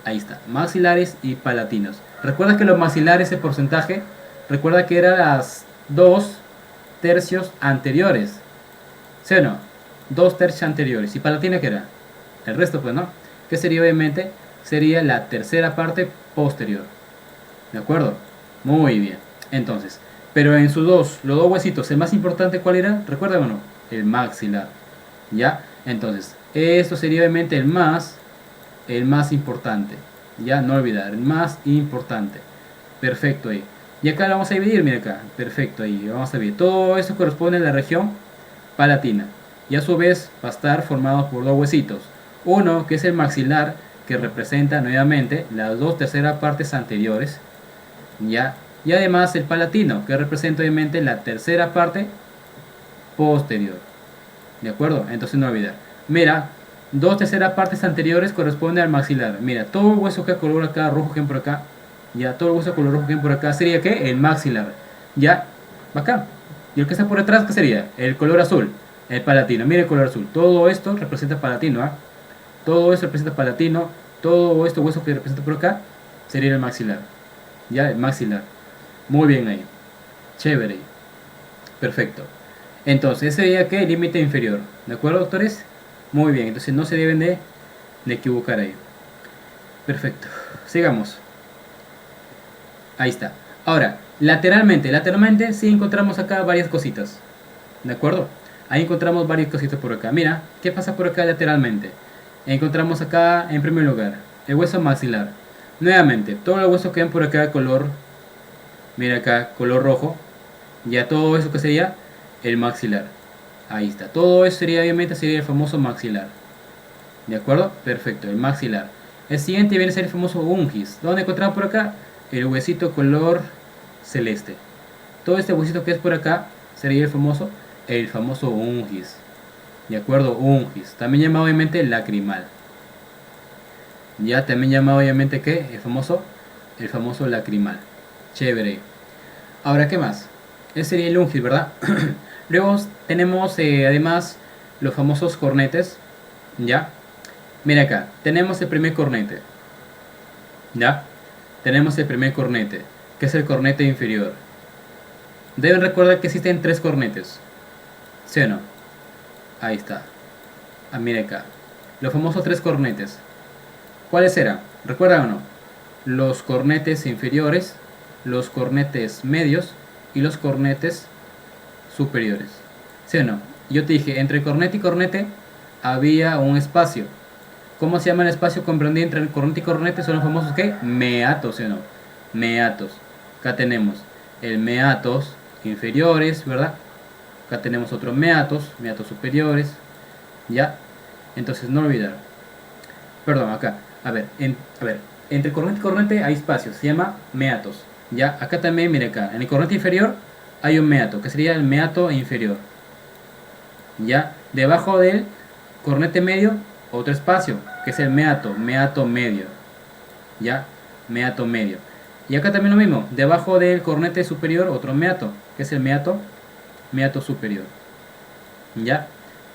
Ahí está, maxilares y palatinos. Recuerda que los maxilares, el porcentaje, recuerda que eran las 2/3 anteriores. ¿Sí o no? 2/3 anteriores. ¿Y palatina qué era? El resto, pues, ¿no? Que sería obviamente, sería la tercera parte posterior. ¿De acuerdo? Muy bien. Entonces, pero en sus los dos huesitos, el más importante, ¿cuál era? ¿Recuerdan o no? El maxilar. ¿Ya? Entonces, esto sería obviamente el más importante. Ya, no olvidar, el más importante. Perfecto ahí. Y acá lo vamos a dividir, mira acá. Perfecto ahí. Vamos a ver. Todo esto corresponde a la región palatina. Y a su vez va a estar formado por dos huesitos. Uno que es el maxilar, que representa nuevamente las dos terceras partes anteriores. ¿Ya? Y además el palatino, que representa obviamente la tercera parte posterior. ¿De acuerdo? Entonces no olvidar. Mira, dos terceras partes anteriores corresponden al maxilar. Mira, todo el hueso que color acá, rojo que por acá, ya, todo el hueso color rojo que por acá sería ¿qué? El maxilar. Ya, acá. Y el que está por detrás, ¿qué sería? El color azul, el palatino. Mira el color azul. Todo esto representa palatino, ¿ah? Todo esto representa palatino. Todo esto hueso que representa por acá sería el maxilar. Ya, el maxilar. Muy bien ahí. Chévere. Perfecto. Entonces, ese sería que el límite inferior. ¿De acuerdo, doctores? Muy bien. Entonces no se deben de equivocar ahí. Perfecto. Sigamos. Ahí está. Ahora, lateralmente sí encontramos acá varias cositas. ¿De acuerdo? Ahí encontramos varias cositas por acá. Mira, ¿qué pasa por acá lateralmente? Encontramos acá, en primer lugar, el hueso maxilar. Nuevamente, todos los huesos que ven por acá color, mira acá, color rojo. Ya todo eso que sería el maxilar. Ahí está. Todo eso sería, obviamente, sería el famoso maxilar. ¿De acuerdo? Perfecto, el maxilar. El siguiente viene a ser el famoso ungis. ¿Dónde encontramos por acá? El huesito color celeste. Todo este huesito que es por acá sería el famoso ungis. ¿De acuerdo? Ungis. También llamado obviamente lacrimal. Ya también llamado obviamente ¿qué? El famoso lacrimal. Chévere. Ahora, ¿qué más? Ese sería el ungis, ¿verdad? Luego tenemos además los famosos cornetes. ¿Ya? Mira acá, tenemos el primer cornete. ¿Ya? Tenemos el primer cornete, que es el cornete inferior. Deben recordar que existen tres cornetes. ¿Sí o no? Ahí está. Ah, mira acá. Los famosos tres cornetes. ¿Cuáles eran? ¿Recuerdan o no? Los cornetes inferiores, los cornetes medios y los cornetes superiores. ¿Sí o no? Yo te dije, entre cornete y cornete había un espacio. ¿Cómo se llama el espacio comprendido entre el cornete y cornete? Son los famosos ¿qué? Meatos, ¿sí o no? Meatos. Acá tenemos el meatos inferiores, ¿verdad? Acá tenemos otros meatos superiores. ¿Ya? Entonces no olvidar. Perdón, acá. A ver, entre cornete y cornete hay espacio, se llama meatos. ¿Ya? Acá también, mire acá. En el cornete inferior hay un meato, que sería el meato inferior. ¿Ya? Debajo del cornete medio, otro espacio, que es el meato medio. ¿Ya? Meato medio. Y acá también lo mismo, debajo del cornete superior, otro meato, que es el meato superior. ¿Ya?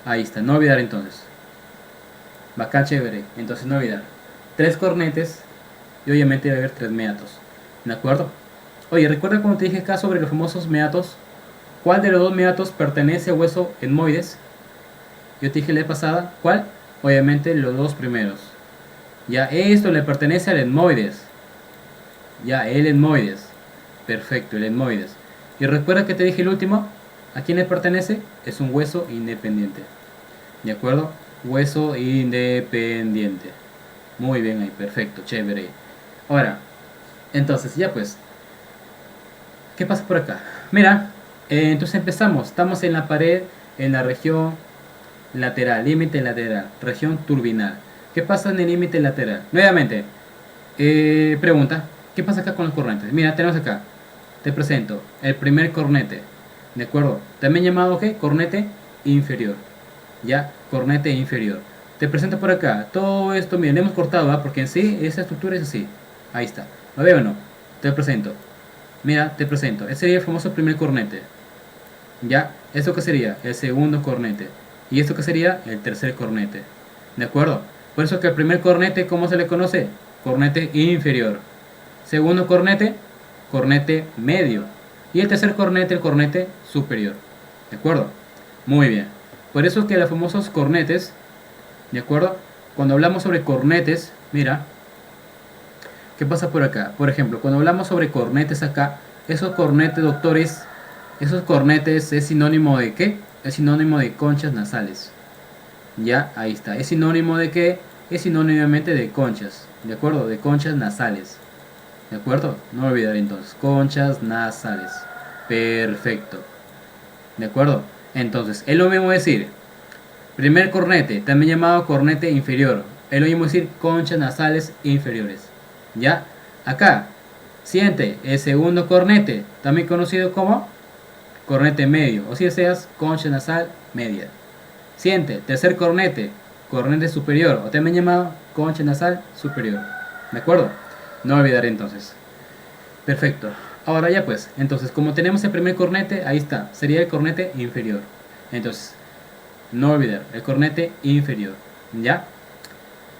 Ahí está, no olvidar entonces. Bacán, chévere. Entonces no olvidar. Tres cornetes y obviamente debe haber tres meatos. ¿De acuerdo? Oye, recuerda cuando te dije acá sobre los famosos meatos. ¿Cuál de los dos meatos pertenece a hueso etmoides? Yo te dije la vez pasada. ¿Cuál? Obviamente los dos primeros. Ya, esto le pertenece al etmoides. Ya, el etmoides. Perfecto, el etmoides. Y recuerda que te dije el último. ¿A quién le pertenece? Es un hueso independiente. ¿De acuerdo? Hueso independiente. Muy bien ahí, perfecto, chévere. Ahora, entonces ya pues, ¿qué pasa por acá? Mira, entonces empezamos. Estamos en la pared, en la región lateral, límite lateral, región turbinal. ¿Qué pasa en el límite lateral? Nuevamente, pregunta, ¿qué pasa acá con los cornetes? Mira, tenemos acá, te presento, el primer cornete, ¿de acuerdo? También llamado, ¿qué? Cornete inferior. Ya, cornete inferior. Te presento por acá, todo esto, miren, hemos cortado, ¿va? Porque en sí, esa estructura es así. Ahí está, ¿lo veo o no? Te presento. Mira, te presento. Ese sería el famoso primer cornete. ¿Ya? ¿Esto qué sería? El segundo cornete. ¿Y esto qué sería? El tercer cornete. ¿De acuerdo? Por eso que el primer cornete, ¿cómo se le conoce? Cornete inferior. Segundo cornete, cornete medio. Y el tercer cornete, el cornete superior. ¿De acuerdo? Muy bien. Por eso que los famosos cornetes, ¿de acuerdo? Cuando hablamos sobre cornetes, mira, ¿Qué pasa por acá? Por ejemplo, cuando hablamos sobre cornetes acá, esos cornetes, doctores, esos cornetes es sinónimo de ¿qué? Es sinónimo de conchas nasales. Ya, ahí está. ¿Es sinónimo de qué? Es sinónimamente de conchas. ¿De acuerdo? De conchas nasales. ¿De acuerdo? No olvidar entonces. Conchas nasales. Perfecto. ¿De acuerdo? Entonces, es lo mismo decir primer cornete, también llamado cornete inferior. Es lo mismo decir conchas nasales inferiores. ¿Ya? Acá, siguiente, el segundo cornete, también conocido como cornete medio, o si deseas, concha nasal media. Siguiente, tercer cornete, cornete superior, o también llamado concha nasal superior. ¿De acuerdo? No olvidaré entonces. Perfecto. Ahora ya pues, entonces como tenemos el primer cornete, ahí está, sería el cornete inferior. Entonces, no olvidar, el cornete inferior. ¿Ya?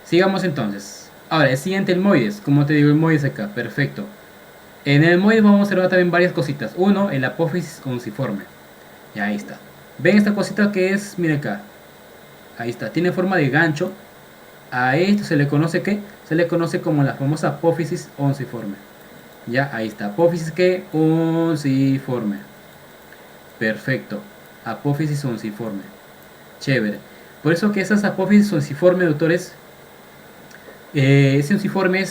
Sigamos entonces. Ahora, el siguiente, el moides. Como te digo, el moides acá, perfecto. En el moides vamos a observar también varias cositas. Uno, el apófisis unciforme. Y ahí está. ¿Ven esta cosita que es? Mira acá. Ahí está, tiene forma de gancho. A esto se le conoce ¿qué? Se le conoce como la famosa apófisis unciforme. Ya, ahí está. Apófisis que unciforme. Perfecto. Apófisis unciforme. Chévere. Por eso que esas apófisis unciforme, doctores, ese unciforme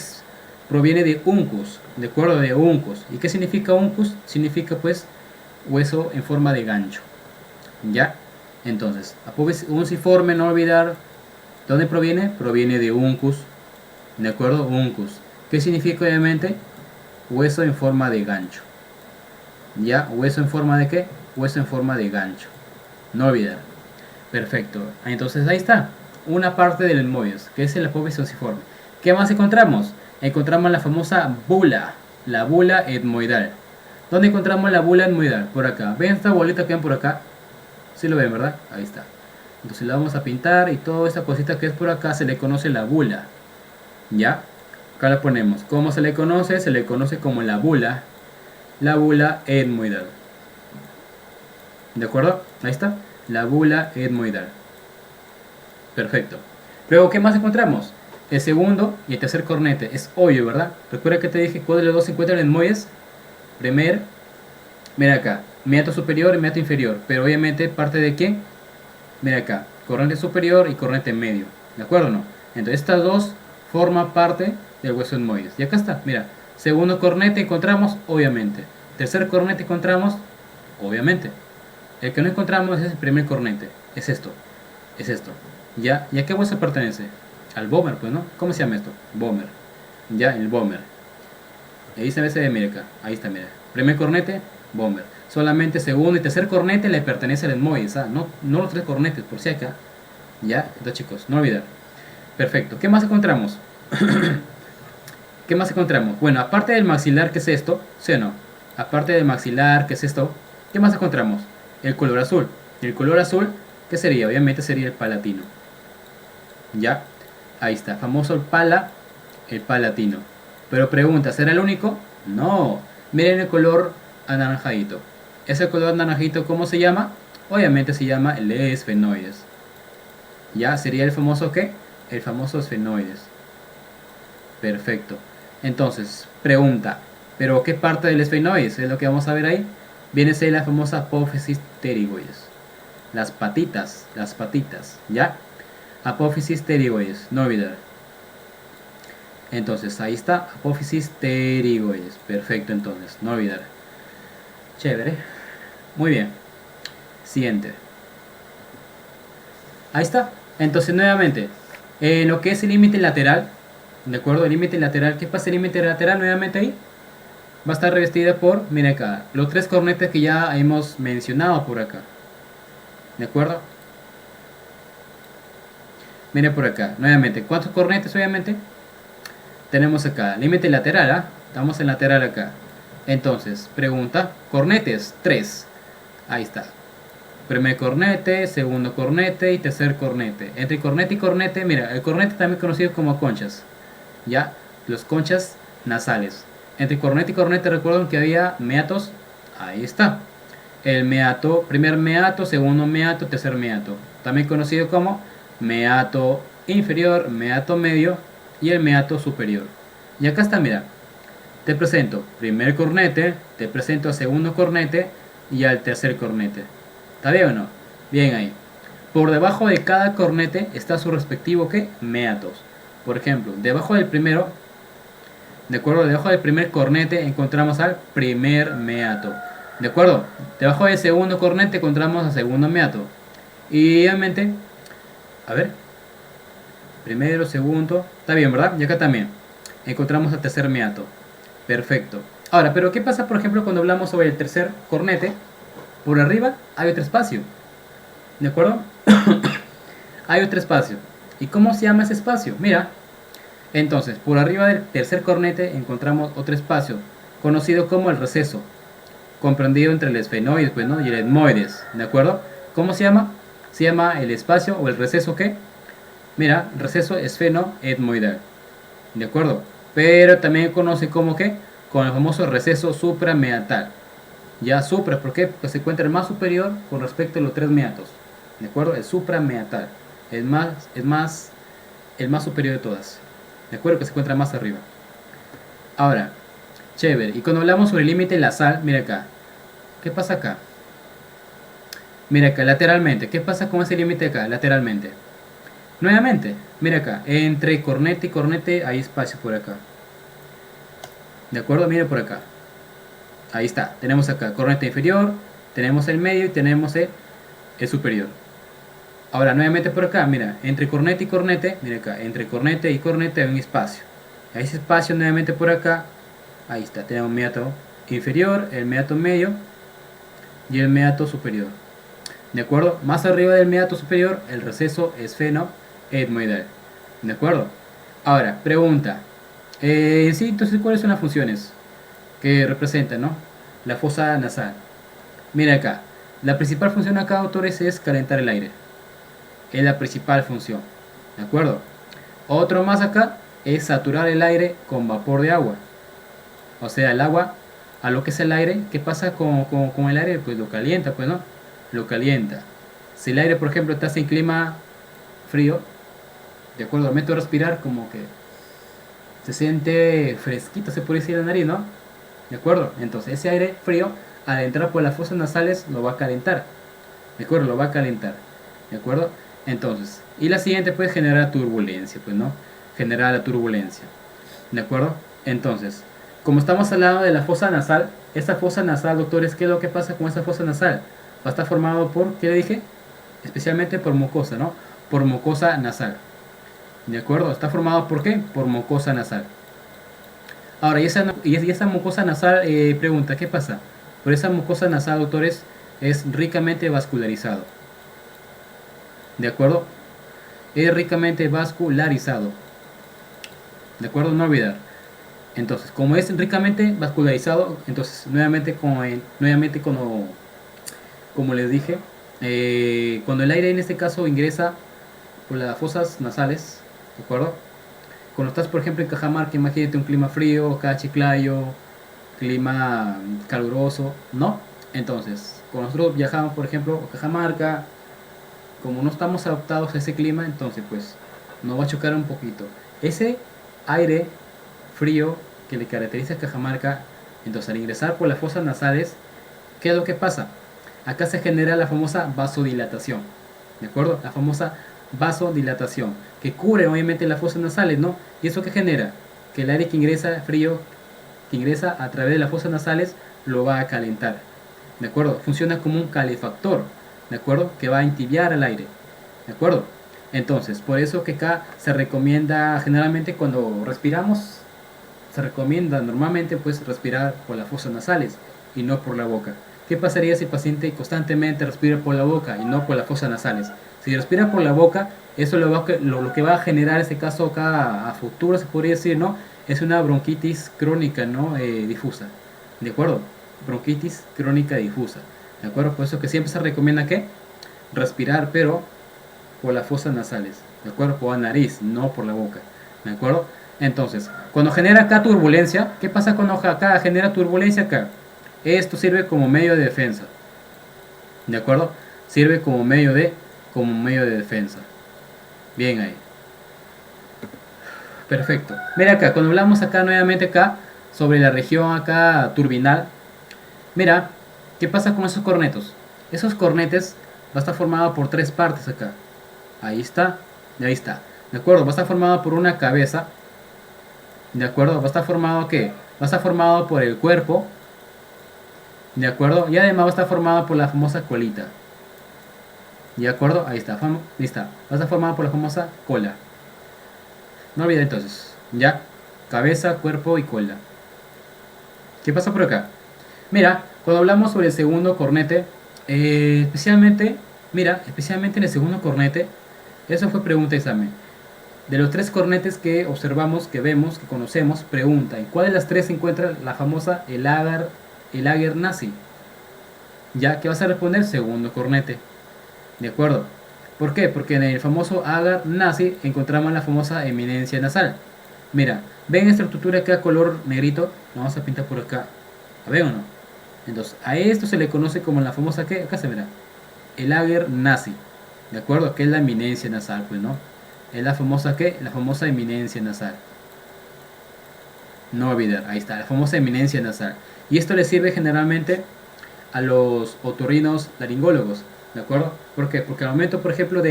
proviene de uncus, de acuerdo, de uncus. ¿Y qué significa uncus? Significa pues hueso en forma de gancho. ¿Ya? Entonces, apófisis unciforme, no olvidar, ¿dónde proviene? Proviene de uncus, ¿de acuerdo? Uncus. ¿Qué significa obviamente? Hueso en forma de gancho. ¿Ya? ¿Hueso en forma de qué? Hueso en forma de gancho. No olvidar. Perfecto. Entonces ahí está. Una parte del moides, que es el apófisis unciforme. ¿Qué más encontramos? Encontramos la famosa bula. La bula etmoidal. ¿Dónde encontramos la bula etmoidal? Por acá. ¿Ven esta bolita que ven por acá? Sí lo ven, ¿verdad? Ahí está. Entonces la vamos a pintar y toda esta cosita que es por acá se le conoce la bula. ¿Ya? Acá la ponemos. ¿Cómo se le conoce? Se le conoce como la bula. La bula etmoidal. ¿De acuerdo? Ahí está. La bula etmoidal. Perfecto. Luego, ¿qué más encontramos? El segundo y el tercer cornete. Es obvio, ¿verdad? Recuerda que te dije cuál de los dos se encuentran en moides. Primer, mira acá, meato superior y meato inferior. Pero obviamente parte de qué? Mira acá, cornete superior y cornete medio. ¿De acuerdo o no? Entonces estas dos forman parte del hueso etmoides. Y acá está, mira. Segundo cornete encontramos, obviamente. Tercer cornete encontramos, obviamente. El que no encontramos es el primer cornete. Es esto. Es esto. ¿Ya? ¿Y a qué hueso pertenece? Al vomer, pues, ¿no? ¿Cómo se llama esto? Vomer. ¿Ya? El vomer. Ahí se ve, mira acá. Ahí está, mira. Primer cornete, vomer. Solamente segundo y tercer cornete le pertenece al etmoides. ¿Ah? No, no los tres cornetes, por si acá. ¿Ya? Entonces, chicos, no olvidar. Perfecto. ¿Qué más encontramos? ¿Qué más encontramos? Bueno, aparte del maxilar, ¿qué es esto? ¿Sí o no? Aparte del maxilar, ¿qué es esto? ¿Qué más encontramos? El color azul. El color azul, ¿qué sería? Obviamente sería el palatino. ¿Ya? Ahí está. Famoso el palatino. Pero pregunta, ¿será el único? No. Miren el color anaranjadito. Ese color anaranjadito, ¿cómo se llama? Obviamente se llama el esfenoides. ¿Ya? ¿Sería el famoso qué? El famoso esfenoides. Perfecto. Entonces, pregunta, ¿pero qué parte del esfenoides? Es lo que vamos a ver ahí. Viene a ser la famosa apófisis pterigoides. Las patitas, ¿ya? Apófisis pterigoides, no olvidar. Entonces, ahí está, apófisis pterigoides. Perfecto, entonces, no olvidar. Chévere. Muy bien. Siguiente. Ahí está. Entonces, nuevamente, lo que es el límite lateral, ¿de acuerdo? El límite lateral, ¿qué pasa el límite lateral nuevamente ahí? Va a estar revestida por, mira acá, los tres cornetes que ya hemos mencionado por acá. ¿De acuerdo? Mira por acá, nuevamente, ¿cuántos cornetes obviamente? Tenemos acá, límite lateral, ¿ah? Estamos en lateral acá. Entonces, pregunta, cornetes, 3. Ahí está. Primer cornete, segundo cornete y tercer cornete. Entre cornete y cornete, mira, el cornete también conocido como conchas. ¿Ya? Los conchas nasales. Entre cornete y cornete recuerdan que había meatos. Ahí está. El meato, primer meato, segundo meato, tercer meato. También conocido como meato inferior, meato medio y el meato superior. Y acá está, mira, te presento primer cornete, te presento a segundo cornete y al tercer cornete. ¿Está bien o no? Bien ahí. Por debajo de cada cornete está su respectivo ¿qué? Meatos. Por ejemplo, debajo del primero, de acuerdo, debajo del primer cornete encontramos al primer meato. ¿De acuerdo? Debajo del segundo cornete encontramos al segundo meato. Y obviamente, a ver, primero, segundo, está bien, ¿verdad? Y acá también encontramos al tercer meato. Perfecto. Ahora, pero ¿qué pasa, por ejemplo, cuando hablamos sobre el tercer cornete? Por arriba hay otro espacio. ¿De acuerdo? Hay otro espacio. ¿Y cómo se llama ese espacio? Mira, entonces, por arriba del tercer cornete encontramos otro espacio, conocido como el receso, comprendido entre el esfenoides pues, ¿no? y el etmoides. ¿De acuerdo? ¿Cómo se llama? Se llama el espacio o el receso ¿qué? Mira, receso esfeno-etmoidal. ¿De acuerdo? Pero también conoce como ¿qué? Con el famoso receso suprameatal. Ya supra, ¿por qué? Pues se encuentra el más superior con respecto a los tres meatos. ¿De acuerdo? El suprameatal. El más superior de todas. ¿De acuerdo? Que se encuentra más arriba. Ahora, chévere. Y cuando hablamos sobre el límite nasal, mira acá. ¿Qué pasa acá? Mira acá, lateralmente. ¿Qué pasa con ese límite acá? Lateralmente. Nuevamente, mira acá. Entre cornete y cornete hay espacio por acá. ¿De acuerdo? Mira por acá. Ahí está. Tenemos acá cornete inferior, tenemos el medio y tenemos el superior. Ahora, nuevamente por acá, mira, entre cornete y cornete, mira acá, entre cornete y cornete hay un espacio. Hay ese espacio nuevamente por acá, ahí está, tenemos el meato inferior, el meato medio y el meato superior. ¿De acuerdo? Más arriba del meato superior, el receso esfeno-etmoidal. ¿De acuerdo? Ahora, pregunta. En sí, entonces, ¿cuáles son las funciones que representan, no? La fosa nasal. Mira acá, la principal función acá, autores, es calentar el aire. Es la principal función. ¿De acuerdo? Otro más acá es saturar el aire con vapor de agua. O sea, el agua, a lo que es el aire, ¿qué pasa con el aire? Pues lo calienta, pues no. Lo calienta. Si el aire, por ejemplo, está en clima frío, de acuerdo, al momento de respirar, como que se siente fresquito, se puede decir la nariz, ¿no? ¿De acuerdo? Entonces, ese aire frío, al entrar por las fosas nasales, lo va a calentar. ¿De acuerdo? Lo va a calentar. ¿De acuerdo? Entonces, y la siguiente puede generar turbulencia, pues, ¿no? Generar la turbulencia. ¿De acuerdo? Entonces, como estamos hablando de la fosa nasal, esta fosa nasal, doctores, ¿qué es lo que pasa con esta fosa nasal? Va a estar formado por, ¿qué le dije? Especialmente por mucosa, ¿no? Por mucosa nasal. ¿De acuerdo? Está formado por ¿qué? Por mucosa nasal. Ahora, y esa mucosa nasal, pregunta, ¿qué pasa? Por esa mucosa nasal, doctores, es ricamente vascularizado. ¿De acuerdo? Es ricamente vascularizado. ¿De acuerdo? No olvidar. Entonces, como es ricamente vascularizado, entonces nuevamente como les dije, cuando el aire en este caso ingresa por las fosas nasales, ¿de acuerdo? Cuando estás, por ejemplo, en Cajamarca, imagínate un clima frío, acá Chiclayo, clima caluroso, ¿no? Entonces, cuando nosotros viajamos, por ejemplo, a Cajamarca, como no estamos adaptados a ese clima, entonces pues nos va a chocar un poquito. Ese aire frío que le caracteriza a Cajamarca, entonces al ingresar por las fosas nasales, ¿qué es lo que pasa? Acá se genera la famosa vasodilatación, ¿de acuerdo? La famosa vasodilatación, que cubre obviamente las fosas nasales, ¿no? ¿Y eso qué genera? Que el aire que ingresa frío, que ingresa a través de las fosas nasales, lo va a calentar, ¿de acuerdo? Funciona como un calefactor, ¿de acuerdo? Que va a entibiar al aire, ¿de acuerdo? Entonces, por eso que acá se recomienda, generalmente cuando respiramos, se recomienda normalmente pues respirar por las fosas nasales y no por la boca. ¿Qué pasaría si el paciente constantemente respira por la boca y no por las fosas nasales? Si respira por la boca, eso lo que va a generar en este caso acá a futuro, se podría decir, ¿no? Es una bronquitis crónica, ¿no? Difusa. ¿De acuerdo? Bronquitis crónica difusa. ¿De acuerdo? Por eso que siempre se recomienda que respirar, pero por las fosas nasales. ¿De acuerdo? Por la nariz, no por la boca. ¿De acuerdo? Entonces, cuando genera acá turbulencia, ¿qué pasa cuando acá genera turbulencia acá? Esto sirve como medio de defensa. ¿De acuerdo? Sirve como medio de defensa. Bien ahí. Perfecto. Mira acá, cuando hablamos acá nuevamente acá sobre la región acá turbinal, mira, ¿qué pasa con esos cornetos? Esos cornetes va a estar formado por tres partes acá. Ahí está, y ahí está. ¿De acuerdo? Va a estar formado por una cabeza. ¿De acuerdo? Va a estar formado ¿qué? Va a estar formado por el cuerpo. ¿De acuerdo? Y además va a estar formado por la famosa colita. ¿De acuerdo? Ahí está, ahí está. Va a estar formado por la famosa cola. No olviden entonces. ¿Ya? Cabeza, cuerpo y cola. ¿Qué pasa por acá? Mira, cuando hablamos sobre el segundo cornete, especialmente, mira, especialmente en el segundo cornete, eso fue pregunta de examen. De los tres cornetes que observamos, que vemos, que conocemos, pregunta, ¿en cuál de las tres se encuentra la famosa el Ager nazi? Ya que vas a responder segundo cornete. ¿De acuerdo? ¿Por qué? Porque en el famoso Agar nazi encontramos la famosa eminencia nasal. Mira, ¿ven esta estructura acá color negrito? La vamos a pintar por acá. ¿La ven o no? Entonces, a esto se le conoce como la famosa, ¿qué? Acá se verá. El Ager nazi. ¿De acuerdo? Que es la eminencia nasal, pues, ¿no? Es la famosa, ¿qué? La famosa eminencia nasal. No olvidar, ahí está, la famosa eminencia nasal. Y esto le sirve generalmente a los otorrinos laringólogos, ¿de acuerdo? ¿Por qué? Porque al momento, por ejemplo,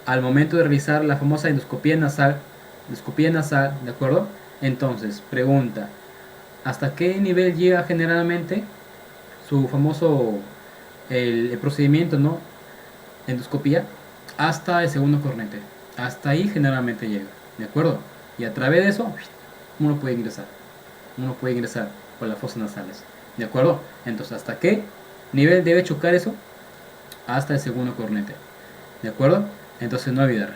al momento de realizar la famosa endoscopía nasal, ¿de acuerdo? Entonces, pregunta, ¿hasta qué nivel llega generalmente su famoso, el procedimiento, ¿no? Endoscopía? Hasta el segundo cornete. Hasta ahí generalmente llega, ¿de acuerdo? Y a través de eso, uno puede ingresar. Uno puede ingresar por las fosas nasales. ¿De acuerdo? Entonces, ¿hasta qué nivel debe chocar eso? Hasta el segundo cornete. ¿De acuerdo? Entonces, no olvidar.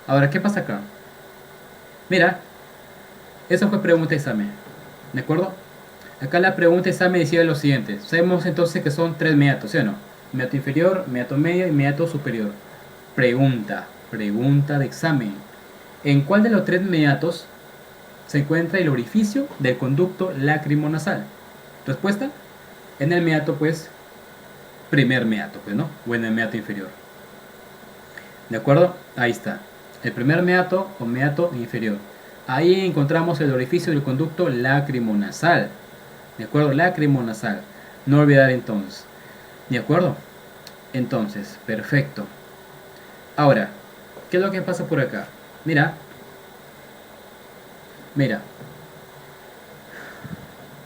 Ahora, ¿qué pasa acá? Mira, eso fue pregunta de examen. ¿De acuerdo? Acá la pregunta de examen decía lo siguiente. Sabemos entonces que son tres meatos, ¿sí o no? Meato inferior, meato medio y meato superior. Pregunta de examen. ¿En cuál de los tres meatos se encuentra el orificio del conducto lacrimonasal? Respuesta, en el meato, pues, primer meato, pues, ¿no? O en el meato inferior. ¿De acuerdo? Ahí está. El primer meato o meato inferior. Ahí encontramos el orificio del conducto lacrimonasal. ¿De acuerdo? Lacrimonasal. No olvidar entonces. ¿De acuerdo? Entonces, perfecto. Ahora, ¿qué es lo que pasa por acá? Mira. Mira.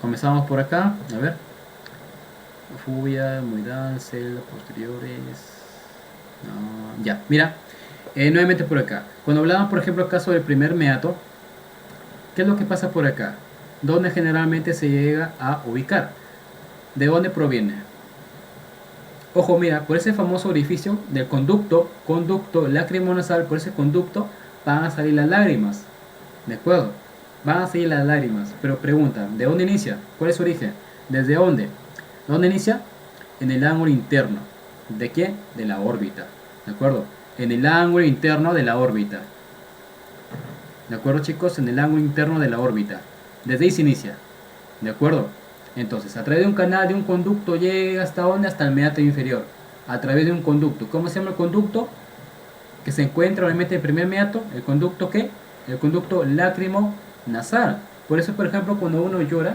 Comenzamos por acá. A ver. Fubia, moidal, celdas posteriores. No, ya, mira. Nuevamente por acá. Cuando hablamos, por ejemplo, acá sobre el primer meato, ¿qué es lo que pasa por acá? ¿Dónde generalmente se llega a ubicar? ¿De dónde proviene? Ojo, mira, por ese famoso orificio del conducto lacrimonasal, por ese conducto van a salir las lágrimas. ¿De acuerdo? Van a salir las lágrimas. Pero pregunta, ¿de dónde inicia? ¿Cuál es su origen? ¿Desde dónde? ¿Dónde inicia? En el ángulo interno. ¿De qué? De la órbita. ¿De acuerdo? En el ángulo interno de la órbita. ¿De acuerdo, chicos? En el ángulo interno de la órbita. Desde ahí se inicia. ¿De acuerdo? Entonces, a través de un canal, de un conducto, llega hasta dónde? Hasta el meato inferior. A través de un conducto. ¿Cómo se llama el conducto? Que se encuentra obviamente en el primer meato. ¿El conducto qué? El conducto lacrimonasal. Por eso, por ejemplo, cuando uno llora,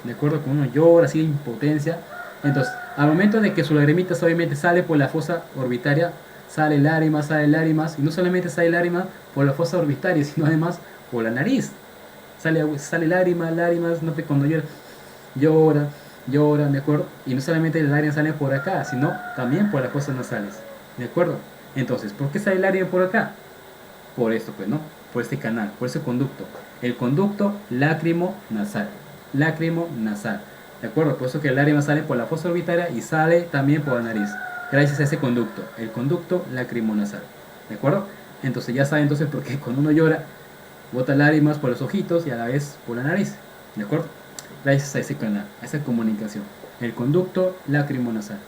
¿de acuerdo? Cuando uno llora así de impotencia, entonces, al momento de que su lagrimita obviamente sale por la fosa orbitaria, sale lágrimas, y no solamente sale lágrimas por la fosa orbitaria, sino además por la nariz. Sale lágrimas, no sé, cuando llora, ¿de acuerdo? Y no solamente las lágrimas salen por acá, sino también por las fosas nasales, ¿de acuerdo? Entonces, ¿por qué sale lágrima por acá? Por esto, pues, ¿no? Por este canal, por ese conducto. El conducto lacrimonasal. Lacrimonasal. ¿De acuerdo? Por eso que la lágrima sale por la fosa orbitaria y sale también por la nariz. Gracias a ese conducto. El conducto lacrimonasal. ¿De acuerdo? Entonces ya saben entonces por qué cuando uno llora, bota lágrimas por los ojitos y a la vez por la nariz. ¿De acuerdo? Gracias a ese canal, a esa comunicación. El conducto lacrimonasal.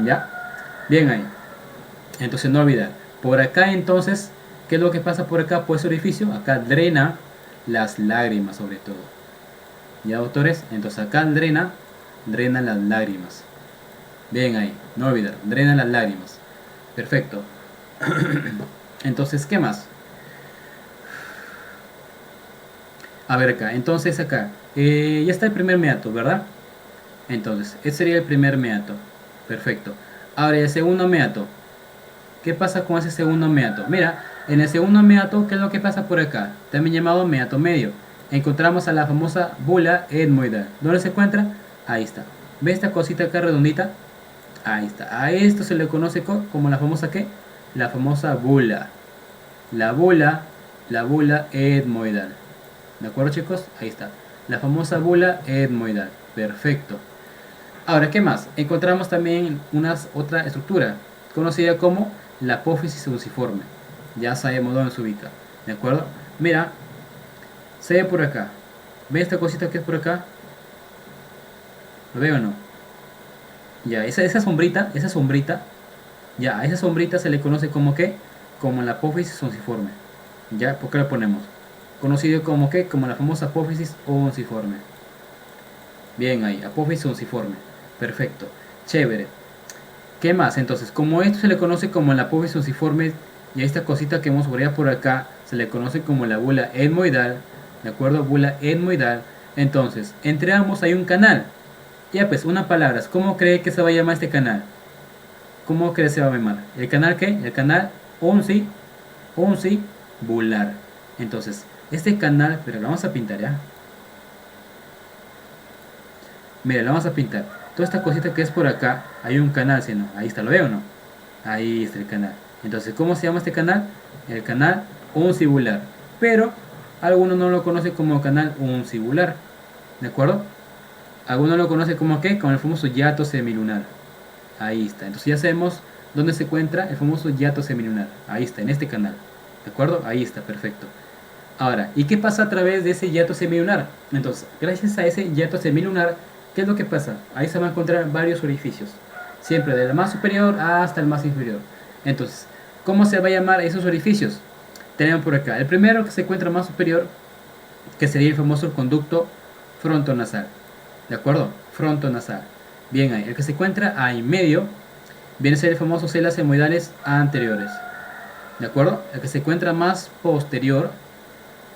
¿Ya? Bien ahí. Entonces no olvidar. Por acá entonces, ¿qué es lo que pasa por acá? Por ese orificio, acá drena las lágrimas sobre todo. ¿Ya, doctores? Entonces acá drena las lágrimas. Bien ahí, no olvidar, drena las lágrimas. Perfecto. Entonces, ¿qué más? A ver acá, entonces acá, ya está el primer meato, ¿verdad? Entonces, ese sería el primer meato. Perfecto. Ahora, el segundo meato. ¿Qué pasa con ese segundo meato? Mira, en el segundo meato, ¿qué es lo que pasa por acá? También llamado meato medio. Encontramos a la famosa bula etmoidal. ¿Dónde se encuentra? Ahí está. ¿Ves esta cosita acá redondita? Ahí está. A esto se le conoce como la famosa ¿qué? La famosa bula. La bula, la bula etmoidal. ¿De acuerdo, chicos? Ahí está. La famosa bula etmoidal. Perfecto. Ahora, ¿qué más? Encontramos también otra estructura conocida como la apófisis unciforme. Ya sabemos dónde se ubica. ¿De acuerdo? Mira, se ve por acá. ¿Ve esta cosita que es por acá? ¿Lo veo o no? Ya, esa sombrita, ya, a esa sombrita se le conoce como ¿qué? Como la apófisis unciforme. ¿Ya? ¿Por qué la ponemos? Conocido como ¿qué? Como la famosa apófisis unciforme. Bien ahí, apófisis unciforme. Perfecto. Chévere. ¿Qué más? Entonces, como esto se le conoce como la apófisis unciforme, y a esta cosita que hemos borrado por acá se le conoce como la bula etmoidal, ¿de acuerdo? Bula etmoidal. Entonces, entre ambos hay un canal. Ya pues, una palabra. ¿Cómo cree que se va a llamar este canal? ¿Cómo cree que se va a llamar? ¿El canal qué? El canal uncibular. Entonces, este canal, pero lo vamos a pintar ya. Mira, lo vamos a pintar. Toda esta cosita que es por acá, hay un canal, ¿sí no? Ahí está, ¿lo veo o no? Ahí está el canal. Entonces, ¿cómo se llama este canal? El canal uncibular. Pero algunos no lo conocen como canal uncibular. ¿De acuerdo? Algunos lo conocen como ¿qué? Como el famoso hiato semilunar. Ahí está. Entonces ya sabemos dónde se encuentra el famoso hiato semilunar. Ahí está, en este canal. ¿De acuerdo? Ahí está, perfecto. Ahora, ¿y qué pasa a través de ese hiato semilunar? Entonces, gracias a ese hiato semilunar, ¿qué es lo que pasa? Ahí se van a encontrar varios orificios. Siempre del más superior hasta el más inferior. Entonces, ¿cómo se va a llamar esos orificios? Tenemos por acá el primero que se encuentra más superior, que sería el famoso conducto frontonasal. ¿De acuerdo? Frontonasal. Bien ahí. El que se encuentra ahí medio viene a ser el famoso celas etmoidales anteriores. ¿De acuerdo? El que se encuentra más posterior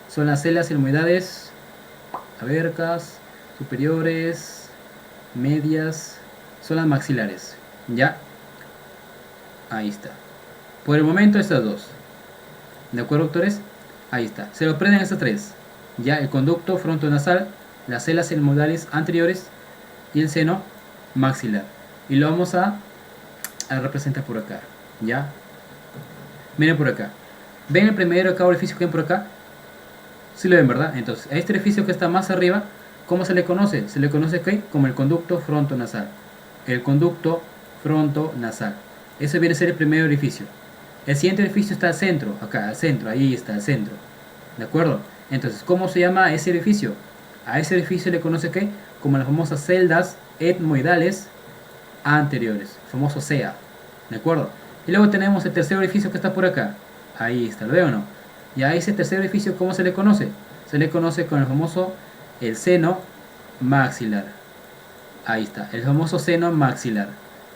son las celas etmoidales abercas, superiores, medias, son las maxilares. ¿Ya? Ahí está. Por el momento estas dos. ¿De acuerdo, doctores? Ahí está. Se lo prenden estas tres. Ya, el conducto frontonasal, las celas etmoidales anteriores y el seno maxilar. Y lo vamos a representar por acá. ¿Ya? Miren por acá. ¿Ven el primer orificio que ven por acá? Sí lo ven, ¿verdad? Entonces, a este orificio que está más arriba, ¿cómo se le conoce? Se le conoce ¿qué? Como el conducto frontonasal. El conducto frontonasal. Ese viene a ser el primer orificio. El siguiente orificio está al centro, acá, al centro, ahí está, al centro. ¿De acuerdo? Entonces, ¿cómo se llama ese orificio? A ese orificio le conoce ¿qué? Como las famosas celdas etmoidales anteriores, el famoso CEA. ¿De acuerdo? Y luego tenemos el tercer orificio que está por acá. Ahí está, ¿lo veo o no? Y a ese tercer orificio, ¿cómo se le conoce? Se le conoce con el famoso el seno maxilar. Ahí está, el famoso seno maxilar.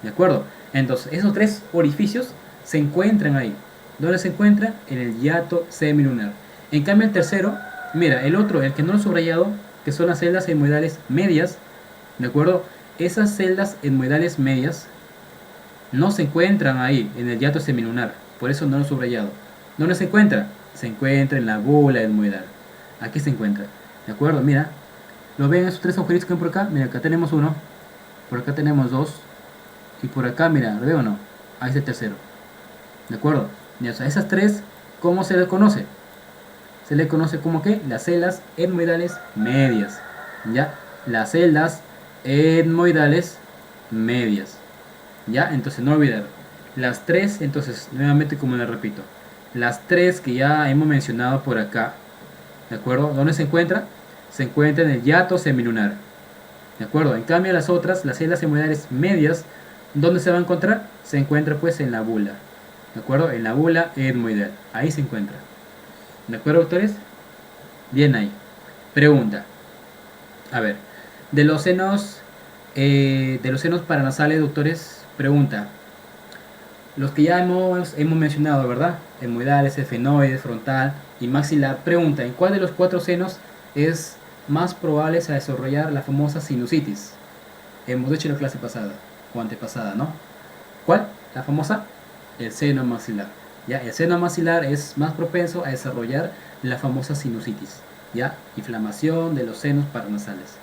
¿De acuerdo? Entonces, esos tres orificios se encuentran ahí. ¿Dónde se encuentra? En el hiato semilunar. En cambio, el tercero, mira, el otro, el que no lo he subrayado, que son las celdas etmoidales medias. ¿De acuerdo? Esas celdas etmoidales medias no se encuentran ahí, en el hiato semilunar. Por eso no lo he subrayado. ¿Dónde se encuentra? Se encuentra en la bula etmoidal. Aquí se encuentra. ¿De acuerdo? Mira. ¿Lo ven esos tres agujeritos que ven por acá? Mira, acá tenemos uno. Por acá tenemos dos. Y por acá, mira, ¿lo veo o no? Ahí está el tercero. ¿De acuerdo? Y, o sea, esas tres, ¿cómo se les conoce? Se le conoce como ¿qué? Las celdas etmoidales medias. ¿Ya? Las celdas etmoidales medias. ¿Ya? Entonces no olvidar. Las tres, entonces, nuevamente como les repito. Las tres que ya hemos mencionado por acá. ¿De acuerdo? ¿Dónde se encuentra? Se encuentra en el hiato semilunar. ¿De acuerdo? En cambio las otras, las celdas etmoidales medias, ¿dónde se va a encontrar? Se encuentra pues en la bula. ¿De acuerdo? En la bula etmoidal. Ahí se encuentra. ¿De acuerdo, doctores? Bien ahí. Pregunta. A ver. De los senos paranasales, doctores, pregunta. Los que ya hemos mencionado, ¿verdad? Etmoidales, efenoides, frontal y maxilar. Pregunta. ¿En cuál de los cuatro senos es más probable a desarrollar la famosa sinusitis. Hemos dicho en la clase pasada o antepasada, ¿no? ¿Cuál? La famosa, el seno maxilar. ¿Ya? El seno maxilar es más propenso a desarrollar la famosa sinusitis, ¿ya? Inflamación de los senos paranasales.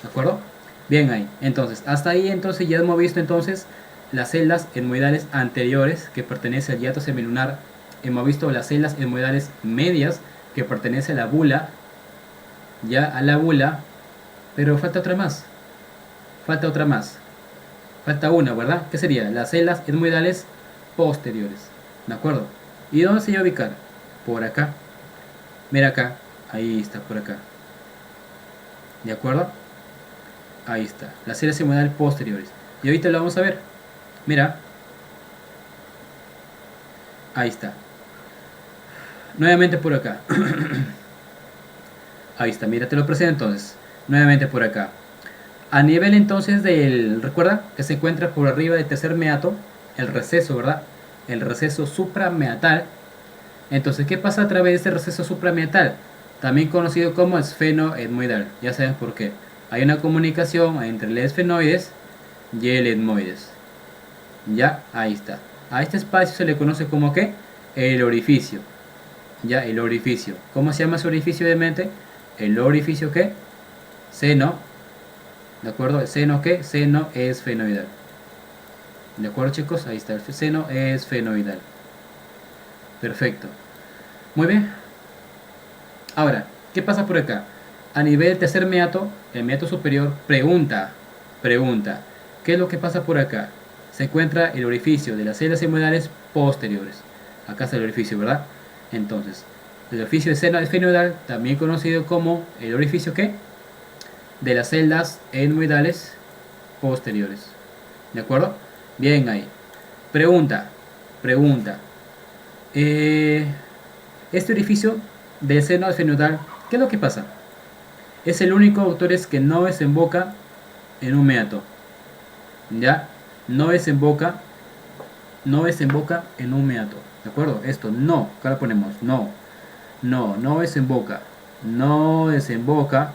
¿De acuerdo? Bien ahí. Entonces, hasta ahí entonces ya hemos visto entonces las células etmoidales anteriores que pertenecen al hiato semilunar. Hemos visto las células etmoidales medias que pertenecen a la bula, ya a la bula, pero falta otra más. Falta otra más. Falta una, ¿verdad? ¿Qué sería? Las células etmoidales posteriores. ¿De acuerdo? ¿Y dónde se va a ubicar? Por acá. Mira acá. Ahí está, por acá. ¿De acuerdo? Ahí está. Las células etmoidales posteriores. Y ahorita lo vamos a ver. Mira. Ahí está. Nuevamente por acá. Ahí está. Mira, te lo presento entonces. Nuevamente por acá. A nivel entonces del, recuerda que se encuentra por arriba del tercer meato, el receso, ¿verdad? El receso suprameatal. Entonces, ¿qué pasa a través de este receso suprameatal? También conocido como esfenoetmoidal. Ya saben por qué. Hay una comunicación entre el esfenoides y el etmoides. Ya, ahí está. A este espacio se le conoce como ¿qué? El orificio. Ya, el orificio. ¿Cómo se llama ese orificio de mente? El orificio ¿qué? Seno. ¿De acuerdo? ¿El seno qué? Seno esfenoidal. ¿De acuerdo, chicos? Ahí está, el seno esfenoidal. Perfecto. Muy bien. Ahora, ¿qué pasa por acá? A nivel tercer meato, el meato superior, pregunta, ¿qué es lo que pasa por acá? Se encuentra el orificio de las células etmoidales posteriores. Acá está el orificio, ¿verdad? Entonces, el orificio de seno esfenoidal, también conocido como el orificio ¿qué? De las células etmoidales posteriores. ¿De acuerdo? Bien ahí. Pregunta. Este orificio del seno esfenoidal, ¿qué es lo que pasa? Es el único, autores, que no desemboca en un meato. ¿Ya? No desemboca en un meato. ¿De acuerdo? Esto no. Acá lo ponemos. No desemboca. No desemboca.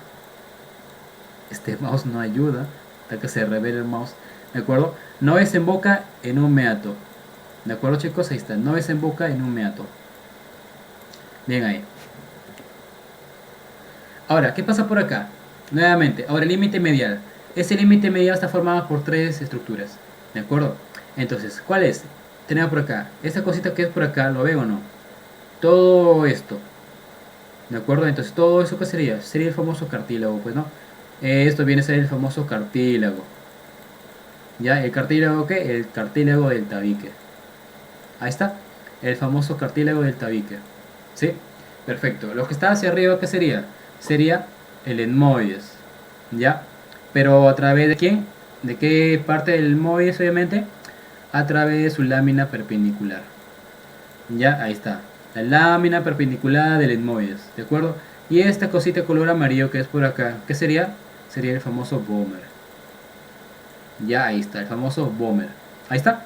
Este mouse no ayuda. Hasta que se revele el mouse. ¿De acuerdo? No desemboca en un meato. ¿De acuerdo, chicos? Ahí está. No desemboca en un meato. Bien ahí. Ahora, ¿qué pasa por acá? Nuevamente, ahora el límite medial. Ese límite medial está formado por tres estructuras. ¿De acuerdo? Entonces, ¿cuál es? Tenemos por acá. Esta cosita que es por acá, ¿lo veo o no? Todo esto. ¿De acuerdo? Entonces, todo eso, ¿qué sería? Sería el famoso cartílago, pues, ¿no? Esto viene a ser el famoso cartílago. ¿Ya? ¿El cartílago qué? El cartílago del tabique. Ahí está. El famoso cartílago del tabique. ¿Sí? Perfecto. Lo que está hacia arriba, ¿qué sería? Sería el etmoides. ¿Ya? Pero ¿a través de quién? ¿De qué parte del etmoides, obviamente? A través de su lámina perpendicular. Ya, ahí está. La lámina perpendicular del etmoides. ¿De acuerdo? Y esta cosita de color amarillo que es por acá, ¿qué sería? Sería el famoso Böhmer. Ya, ahí está, el famoso Böhmer. Ahí está.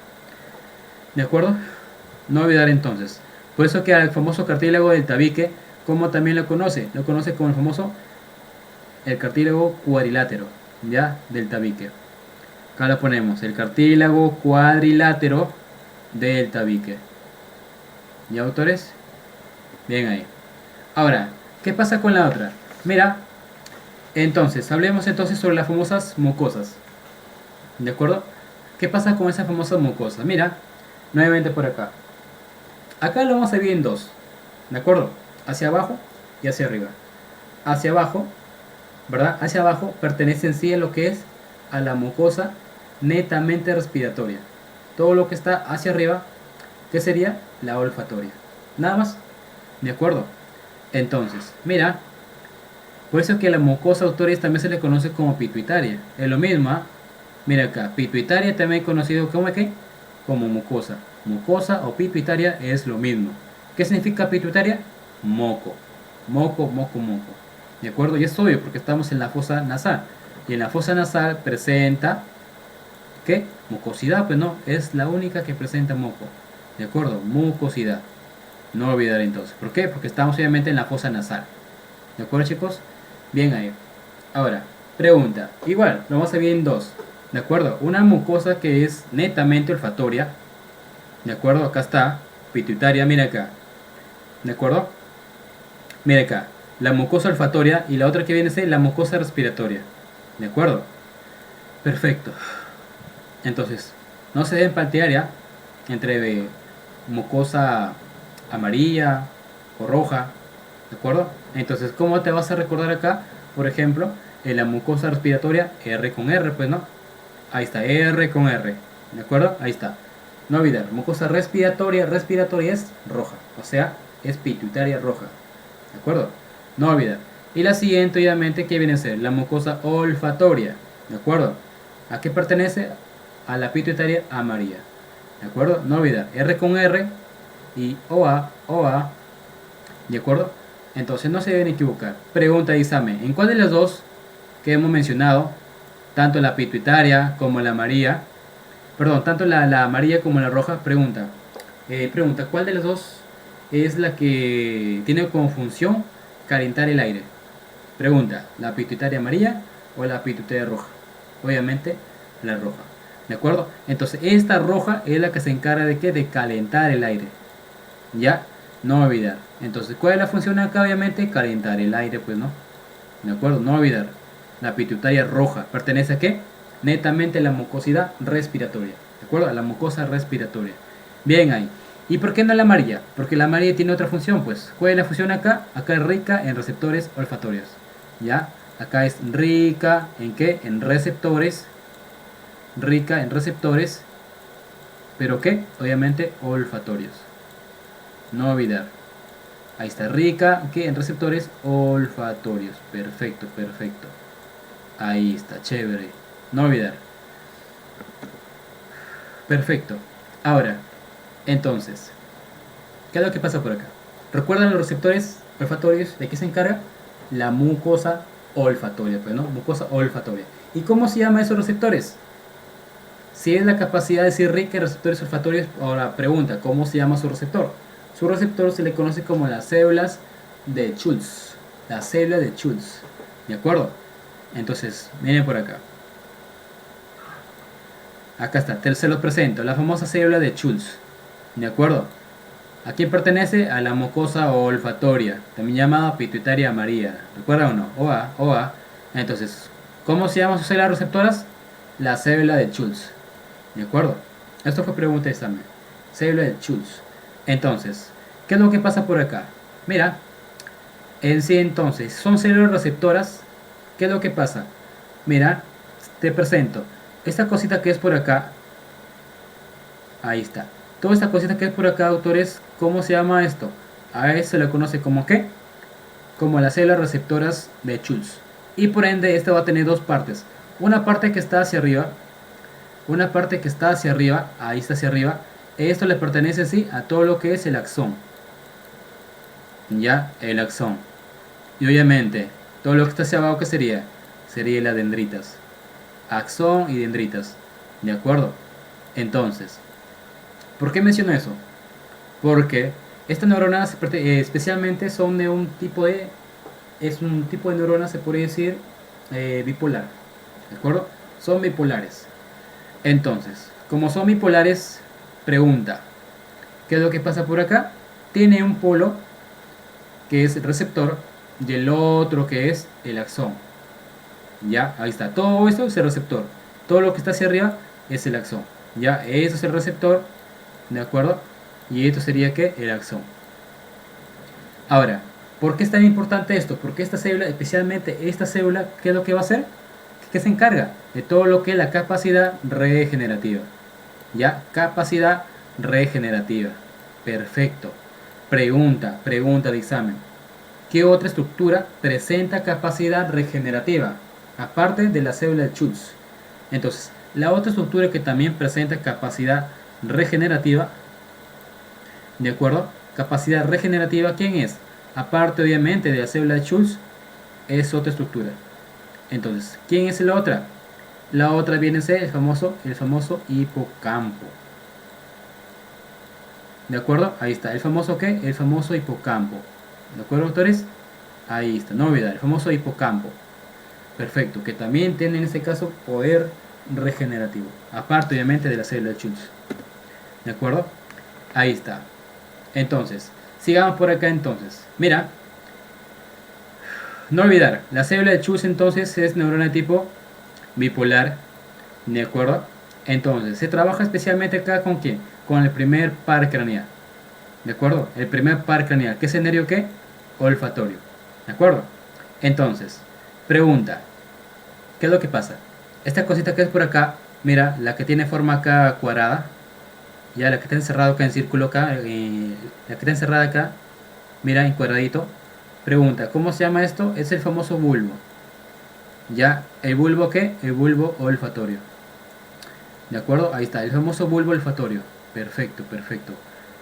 ¿De acuerdo? No olvidar entonces. Por eso que al famoso cartílago del tabique, ¿cómo también lo conoce? Lo conoce como el famoso el cartílago cuadrilátero, ya, del tabique. Acá lo ponemos, el cartílago cuadrilátero del tabique. ¿Ya, autores? Bien ahí. Ahora, ¿qué pasa con la otra? Mira, entonces, hablemos entonces sobre las famosas mucosas. ¿De acuerdo? ¿Qué pasa con esas famosas mucosas? Mira, nuevamente por acá. Acá lo vamos a dividir en dos. ¿De acuerdo? Hacia abajo y hacia arriba. Hacia abajo, ¿verdad? Hacia abajo pertenece en sí a lo que es a la mucosa netamente respiratoria. Todo lo que está hacia arriba, ¿qué sería? La olfatoria. Nada más. ¿De acuerdo? Entonces, mira, por eso que a la mucosa autoris también se le conoce como pituitaria. Es lo mismo, ¿eh? Mira acá, pituitaria también conocido como ¿qué? Como mucosa. Mucosa o pituitaria es lo mismo. ¿Qué significa pituitaria? Moco. Moco. ¿De acuerdo? Y es obvio porque estamos en la fosa nasal. Y en la fosa nasal presenta ¿qué? Mucosidad, pues no, es la única que presenta moco. ¿De acuerdo? Mucosidad. No olvidar entonces. ¿Por qué? Porque estamos obviamente en la fosa nasal. ¿De acuerdo, chicos? Bien ahí. Ahora, pregunta. Igual, lo vamos a ver en dos. ¿De acuerdo? Una mucosa que es netamente olfatoria. ¿De acuerdo? Acá está. Pituitaria, mira acá. ¿De acuerdo? Mira acá. La mucosa olfatoria y la otra que viene a ser la mucosa respiratoria. ¿De acuerdo? Perfecto. Entonces, no se deben plantear ya entre mucosa amarilla o roja. ¿De acuerdo? Entonces, ¿cómo te vas a recordar acá? Por ejemplo, en la mucosa respiratoria, R con R, pues no. Ahí está, R con R. ¿De acuerdo? Ahí está. No olvidar, mucosa respiratoria, respiratoria es roja. O sea, es pituitaria roja. ¿De acuerdo? No olvidar. Y la siguiente, obviamente, ¿qué viene a ser? La mucosa olfatoria. ¿De acuerdo? ¿A qué pertenece? A la pituitaria amarilla. ¿De acuerdo? No olvidar. R con R y OA, OA. ¿De acuerdo? Entonces no se deben equivocar. Pregunta de examen. ¿En cuál de las dos que hemos mencionado, tanto la pituitaria como la amarilla, perdón, tanto la amarilla como la roja, pregunta, ¿cuál de las dos es la que tiene como función calentar el aire? Pregunta, ¿la pituitaria amarilla o la pituitaria roja? Obviamente la roja. ¿De acuerdo? Entonces esta roja es la que se encarga de qué? De calentar el aire. Ya, no olvidar. Entonces, ¿cuál es la función acá? Obviamente calentar el aire, pues no. ¿De acuerdo? No olvidar. La pituitaria roja pertenece a qué? Netamente a la mucosidad respiratoria. ¿De acuerdo? A la mucosa respiratoria. Bien ahí. ¿Y por qué no la amarilla? Porque la amarilla tiene otra función, pues. ¿Cuál es la función acá? Acá es rica en receptores olfatorios. ¿Ya? Acá es rica en qué? En receptores. Rica en receptores. ¿Pero qué? Obviamente olfatorios. No olvidar. Ahí está, rica que en receptores olfatorios. Perfecto, perfecto. Ahí está, chévere. No olvidar. Perfecto. Ahora, entonces, ¿qué es lo que pasa por acá? ¿Recuerdan los receptores olfatorios? ¿De qué se encarga? La mucosa olfatoria, pues, ¿no? Mucosa olfatoria. ¿Y cómo se llama esos receptores? Si es la capacidad de ser rica en receptores olfatorios, ahora pregunta, ¿cómo se llama su receptor? Su receptor se le conoce como las células de Schultz. La célula de Schultz. ¿De acuerdo? Entonces, miren por acá. Acá está, se los presento. La famosa célula de Schultz. ¿De acuerdo? ¿A quién pertenece? A la mucosa olfatoria, también llamada pituitaria amarilla. ¿Recuerdan o no? OA, OA. Entonces, ¿cómo se llaman sus células receptoras? La célula de Schultz. ¿De acuerdo? Esto fue pregunta de examen. Célula de Schultz. Entonces, ¿qué es lo que pasa por acá? Mira, en sí entonces, son células receptoras. ¿Qué es lo que pasa? Mira, te presento. Esta cosita que es por acá. Ahí está. Toda esta cosita que es por acá, autores, ¿cómo se llama esto? A eso se le conoce como ¿qué? Como las células receptoras de Schultz. Y por ende, esta va a tener dos partes. Una parte que está hacia arriba. Una parte que está hacia arriba. Ahí está hacia arriba. Esto le pertenece sí a todo lo que es el axón. Ya, el axón. Y obviamente, todo lo que está hacia abajo, ¿qué sería? Sería las dendritas. Axón y dendritas. ¿De acuerdo? Entonces, ¿por qué menciono eso? Porque estas neuronas especialmente son de un tipo de... Es un tipo de neurona, se podría decir, bipolar. ¿De acuerdo? Son bipolares. Entonces, como son bipolares, pregunta, ¿qué es lo que pasa por acá? Tiene un polo que es el receptor y el otro que es el axón. Ya, ahí está. Todo esto es el receptor. Todo lo que está hacia arriba es el axón. Ya, eso es el receptor. ¿De acuerdo? Y esto sería que el axón. Ahora, ¿por qué es tan importante esto? Porque esta célula, especialmente esta célula, ¿qué es lo que va a hacer? ¿Qué se encarga? De todo lo que es la capacidad regenerativa. ¿Ya? Capacidad regenerativa. Perfecto. Pregunta de examen. ¿Qué otra estructura presenta capacidad regenerativa? Aparte de la célula de Schultz. Entonces, la otra estructura que también presenta capacidad regenerativa, ¿de acuerdo? Capacidad regenerativa, ¿quién es? Aparte obviamente de la célula de Schultz, es otra estructura. Entonces, ¿quién es la otra? La otra viene a ser el famoso hipocampo. ¿De acuerdo? Ahí está. ¿El famoso qué? El famoso hipocampo. ¿De acuerdo, doctores? Ahí está, no olvidar, el famoso hipocampo. Perfecto, que también tiene en este caso poder regenerativo. Aparte obviamente de la célula de Schultz. ¿De acuerdo? Ahí está. Entonces, sigamos por acá entonces. Mira, no olvidar, la célula de Schultz entonces es neurona de tipo bipolar. ¿De acuerdo? Entonces, se trabaja especialmente acá con quién? Con el primer par craneal. ¿De acuerdo? El primer par craneal. ¿Qué es el nervio qué? Olfatorio. ¿De acuerdo? Entonces, pregunta. ¿Qué es lo que pasa? Esta cosita que es por acá, mira, la que tiene forma acá cuadrada, ya la que está encerrada acá en círculo acá, la que está encerrada acá, mira, en cuadradito. Pregunta, ¿cómo se llama esto? Es el famoso bulbo. ¿Ya? ¿El bulbo qué? El bulbo olfatorio. ¿De acuerdo? Ahí está, el famoso bulbo olfatorio. Perfecto, perfecto.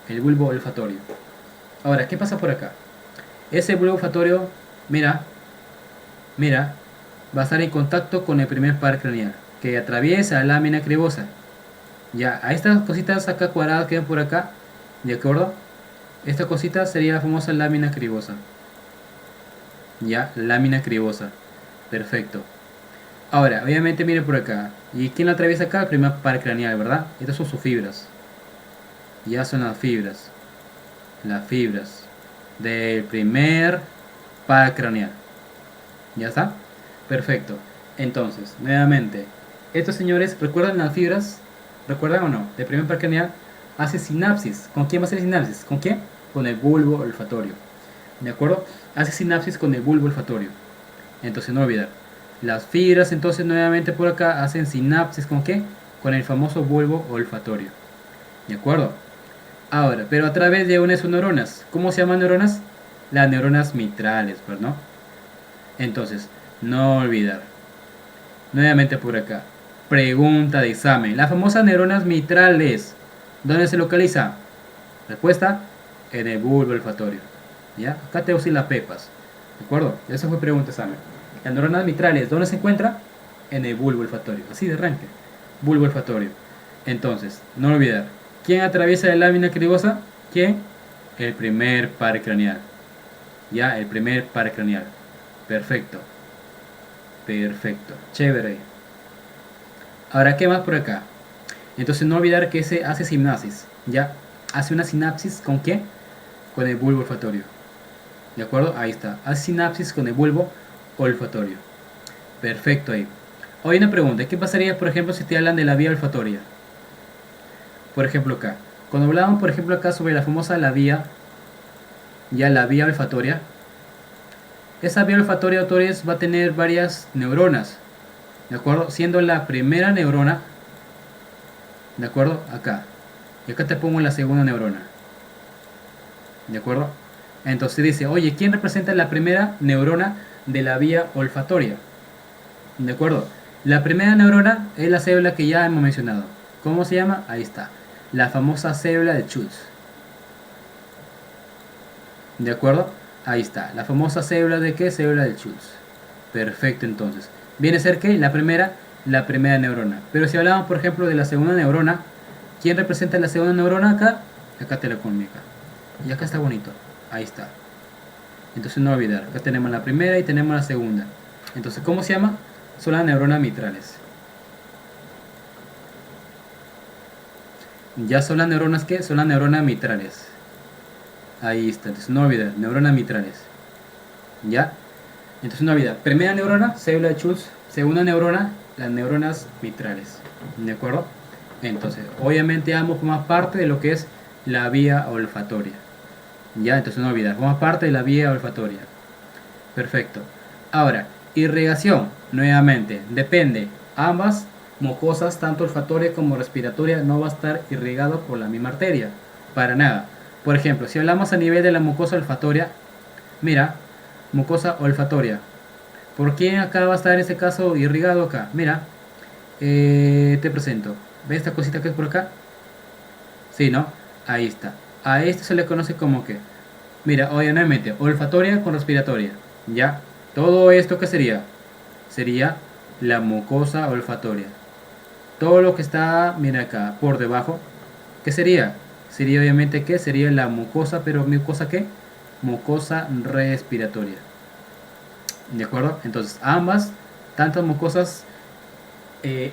El bulbo olfatorio. Ahora, ¿qué pasa por acá? Ese bulbo olfatorio, mira, mira, va a estar en contacto con el primer par craneal, que atraviesa la lámina cribosa. Ya, a estas cositas acá cuadradas que ven por acá, ¿de acuerdo? Esta cosita sería la famosa lámina cribosa. Ya, lámina cribosa. Perfecto. Ahora, obviamente miren por acá. ¿Y quién la atraviesa acá? El primer par craneal, ¿verdad? Estas son sus fibras. Ya son las fibras. Las fibras del primer par craneal. ¿Ya está? Perfecto. Entonces, nuevamente, estos señores, ¿recuerdan las fibras? ¿Recuerdan o no? Del primer par craneal hace sinapsis. ¿Con quién va a hacer sinapsis? ¿Con quién? Con el bulbo olfatorio. ¿De acuerdo? Hace sinapsis con el bulbo olfatorio. Entonces, no olvidar. Las fibras, entonces, nuevamente por acá hacen sinapsis ¿con qué? Con el famoso bulbo olfatorio. ¿De acuerdo? Ahora, pero a través de una de sus neuronas. ¿Cómo se llaman neuronas? Las neuronas mitrales, ¿no? Entonces, no olvidar. Nuevamente por acá. Pregunta de examen. Las famosas neuronas mitrales. ¿Dónde se localiza? Respuesta, en el bulbo olfatorio. ¿Ya? Acá te uso las pepas. ¿De acuerdo? Esa fue pregunta de examen. Las neuronas mitrales, ¿dónde se encuentra? En el bulbo olfatorio. Así de arranque. Bulbo olfatorio. Entonces, no olvidar. ¿Quién atraviesa la lámina cribosa? ¿Quién? El primer par craneal. Ya, el primer par craneal. Perfecto. Perfecto. Chévere. Ahora, ¿qué más por acá? Entonces, no olvidar que ese hace sinapsis. Ya, hace una sinapsis ¿con qué? Con el bulbo olfatorio. ¿De acuerdo? Ahí está. Hace sinapsis con el bulbo olfatorio. Perfecto ahí. Hoy una pregunta. ¿Qué pasaría, por ejemplo, si te hablan de la vía olfatoria? Por ejemplo, acá. Cuando hablábamos, por ejemplo, acá sobre la famosa la vía olfatoria. Esa vía olfatoria, autores, va a tener varias neuronas. ¿De acuerdo? Siendo la primera neurona, ¿de acuerdo? Acá. Y acá te pongo la segunda neurona. ¿De acuerdo? Entonces dice, oye, ¿quién representa la primera neurona de la vía olfatoria? ¿De acuerdo? La primera neurona es la célula que ya hemos mencionado. ¿Cómo se llama? Ahí está. La famosa célula de Schultz. ¿De acuerdo? Ahí está. La famosa célula de qué? Célula de Schultz. Perfecto, entonces. Viene a ser que la primera neurona. Pero si hablamos, por ejemplo, de la segunda neurona, ¿quién representa la segunda neurona acá? Acá te la comunica. Y acá está bonito. Ahí está. Entonces no olvidar. Acá tenemos la primera y tenemos la segunda. Entonces, ¿cómo se llama? Son las neuronas mitrales. Ya son las neuronas que son las neuronas mitrales. Ahí está. Entonces no olvidar. Neuronas mitrales. ¿Ya? Entonces no olvidar. Primera neurona, célula de Schultz. Segunda neurona, las neuronas mitrales. ¿De acuerdo? Entonces, obviamente ambos forman parte de lo que es la vía olfatoria. Ya, entonces no olvidar. Forma parte de la vía olfatoria. Perfecto. Ahora, irrigación. Nuevamente, depende. Ambas mucosas, tanto olfatoria como respiratoria, no va a estar irrigado por la misma arteria. Para nada. Por ejemplo, si hablamos a nivel de la mucosa olfatoria, mira, mucosa olfatoria. ¿Por qué acá va a estar en este caso irrigado acá? Mira, te presento. ¿Ves esta cosita que es por acá? Sí, ¿no? Ahí está. A esto se le conoce como que, mira, obviamente, olfatoria con respiratoria. ¿Ya? Todo esto, ¿qué sería? Sería la mucosa olfatoria. Todo lo que está, mira acá, por debajo, ¿qué sería? Sería obviamente, ¿qué? Sería la mucosa, pero ¿mucosa qué? Mucosa respiratoria. ¿De acuerdo? Entonces, ambas, tanto mucosas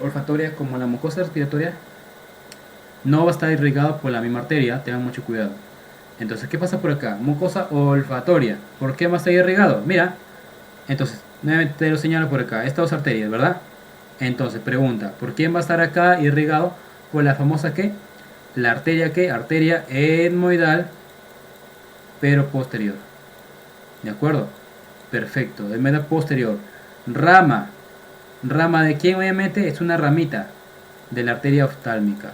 olfatoria como la mucosa respiratoria, no va a estar irrigado por la misma arteria, tengan mucho cuidado. Entonces, ¿qué pasa por acá? Mucosa olfatoria. ¿Por qué va a estar irrigado? Mira, entonces, nuevamente te lo señalo por acá. Estas dos arterias, ¿verdad? Entonces, pregunta, ¿por quién va a estar acá irrigado? Por la famosa ¿qué? La arteria ¿qué? Arteria etmoidal, pero posterior. ¿De acuerdo? Perfecto. Etmoidal posterior. Rama. ¿Rama de quién obviamente? Es una ramita de la arteria oftálmica.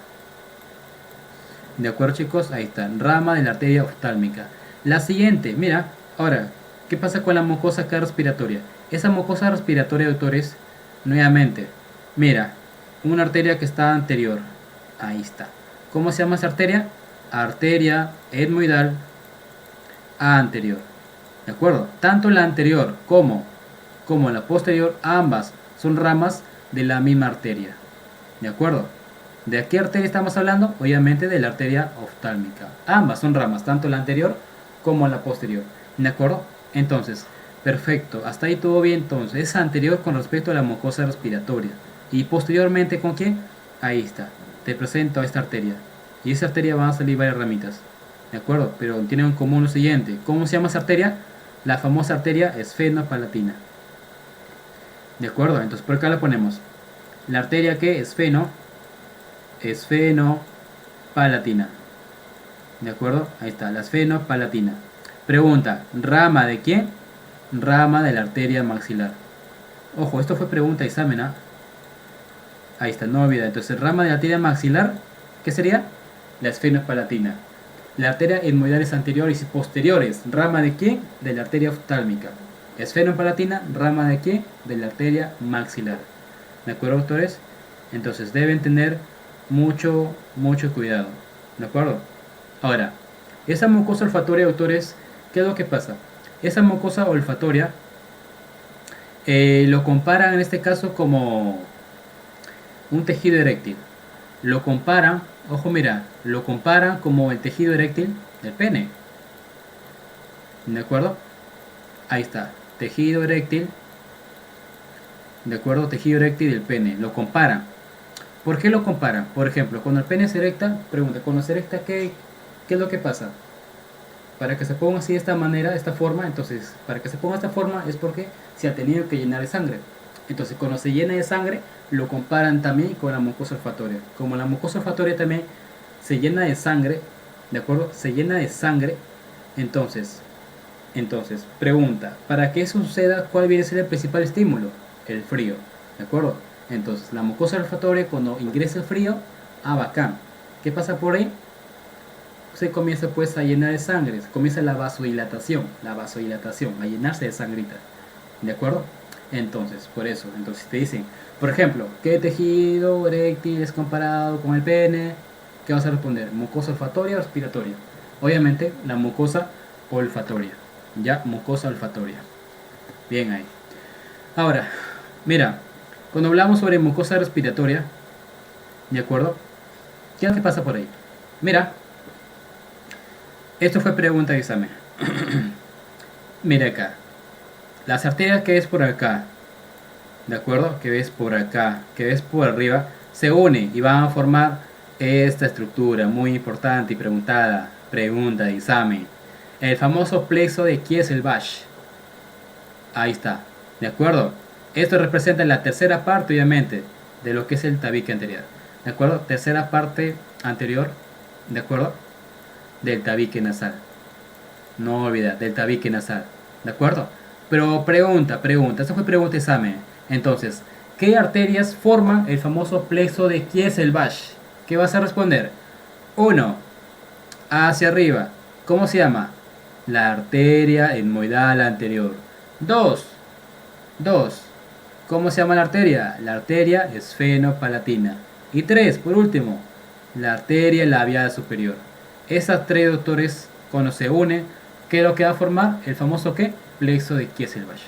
¿De acuerdo, chicos? Ahí está. Rama de la arteria oftálmica. La siguiente, mira, ahora, ¿qué pasa con la mucosa acá respiratoria? Esa mucosa respiratoria, doctores, nuevamente, mira, una arteria que está anterior. Ahí está. ¿Cómo se llama esa arteria? Arteria etmoidal anterior. ¿De acuerdo? Tanto la anterior como la posterior, ambas son ramas de la misma arteria. ¿De acuerdo? ¿De qué arteria estamos hablando? Obviamente de la arteria oftálmica. Ambas son ramas, tanto la anterior como la posterior. ¿De acuerdo? Entonces, perfecto. Hasta ahí todo bien. Entonces, es anterior con respecto a la mucosa respiratoria. Y posteriormente, ¿con quién? Ahí está. Te presento a esta arteria. Y esa arteria van a salir varias ramitas. ¿De acuerdo? Pero tienen en común lo siguiente. ¿Cómo se llama esa arteria? La famosa arteria esfenopalatina. ¿De acuerdo? Entonces, por acá la ponemos. La arteria que esfenopalatina. ¿De acuerdo? Ahí está, la esfenopalatina. Pregunta, ¿rama de quién? Rama de la arteria maxilar. Ojo, esto fue pregunta de examen, ¿ah? Ahí está, no olvida. Entonces, rama de la arteria maxilar, ¿qué sería? La esfenopalatina. La arteria etmoidales anteriores y posteriores, ¿rama de quién? De la arteria oftálmica. Esfenopalatina, ¿rama de quién? De la arteria maxilar. ¿De acuerdo, doctores? Entonces deben tener mucho cuidado. ¿De acuerdo? Ahora, esa mucosa olfatoria, doctores, ¿qué es lo que pasa? Esa mucosa olfatoria lo comparan en este caso como un tejido eréctil. Lo comparan, ojo mira, lo comparan como el tejido eréctil del pene. ¿De acuerdo? Ahí está, tejido eréctil. ¿De acuerdo? Tejido eréctil del pene. Lo comparan. ¿Por qué lo comparan? Por ejemplo, cuando el pene se erecta, pregunta, cuando se erecta, ¿qué es lo que pasa? Para que se ponga así de esta manera, de esta forma, entonces, para que se ponga de esta forma es porque se ha tenido que llenar de sangre. Entonces, cuando se llena de sangre, lo comparan también con la mucosa olfatoria. Como la mucosa olfatoria también se llena de sangre, ¿de acuerdo? Se llena de sangre, entonces, pregunta, para que eso suceda, ¿cuál viene a ser el principal estímulo? El frío, ¿de acuerdo? Entonces, la mucosa olfatoria cuando ingresa el frío, bacán. ¿Qué pasa por ahí? Se comienza pues a llenar de sangre, comienza la vasodilatación, a llenarse de sangrita, ¿de acuerdo? Entonces, por eso, entonces te dicen, por ejemplo, ¿qué tejido eréctil es comparado con el pene? ¿Qué vas a responder? ¿Mucosa olfatoria o respiratoria? Obviamente, la mucosa olfatoria, ya, mucosa olfatoria. Bien ahí. Ahora, mira, cuando hablamos sobre mucosa respiratoria, ¿de acuerdo? ¿Qué es lo que pasa por ahí? Mira, esto fue pregunta de examen. Mira acá. Las arterias que ves por acá, ¿de acuerdo? Que ves por acá, que ves por arriba, se unen y van a formar esta estructura muy importante y preguntada. Pregunta de examen. El famoso plexo de Kieselbach. Ahí está. ¿De acuerdo? Esto representa la tercera parte, obviamente, de lo que es el tabique anterior. ¿De acuerdo? Tercera parte anterior, ¿de acuerdo? Del tabique nasal. No olvida, del tabique nasal. ¿De acuerdo? Pero pregunta. Esta fue pregunta de examen. Entonces, ¿qué arterias forman el famoso plexo de Kieselbach? ¿Qué vas a responder? 1. Hacia arriba. ¿Cómo se llama? La arteria etmoidal anterior. 2. ¿Cómo se llama la arteria? La arteria esfenopalatina. Y 3, por último, la arteria labial superior. Esas tres, doctores, cuando se unen, ¿qué es lo que va a formar? El famoso ¿qué? Plexo de Kieselbach.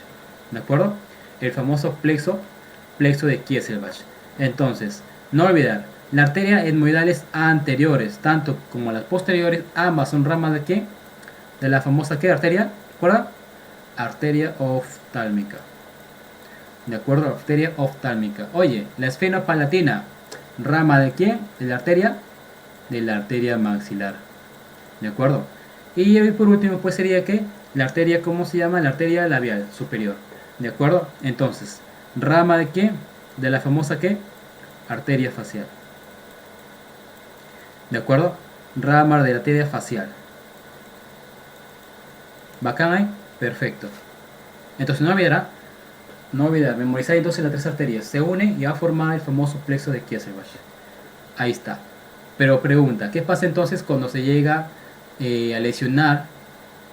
¿De acuerdo? El famoso plexo de Kieselbach. Entonces, no olvidar, las arterias etmoidales anteriores, tanto como las posteriores, ambas son ramas de ¿qué? De la famosa ¿qué arteria? ¿Recuerda? Arteria oftálmica. ¿De acuerdo? Arteria oftálmica. Oye, la esfenopalatina, ¿rama de quién? ¿De la arteria? De la arteria maxilar. ¿De acuerdo? Y por último, pues sería que la arteria, ¿cómo se llama? La arteria labial superior. ¿De acuerdo? Entonces, ¿rama de quién? De la famosa ¿qué? Arteria facial. ¿De acuerdo? Rama de la arteria facial. ¿Bacán ahí? Perfecto. Entonces no olvidar, memorizar entonces las tres arterias. Se une y va a formar el famoso plexo de Kieselbach. Ahí está. Pero pregunta, ¿qué pasa entonces cuando se llega a lesionar,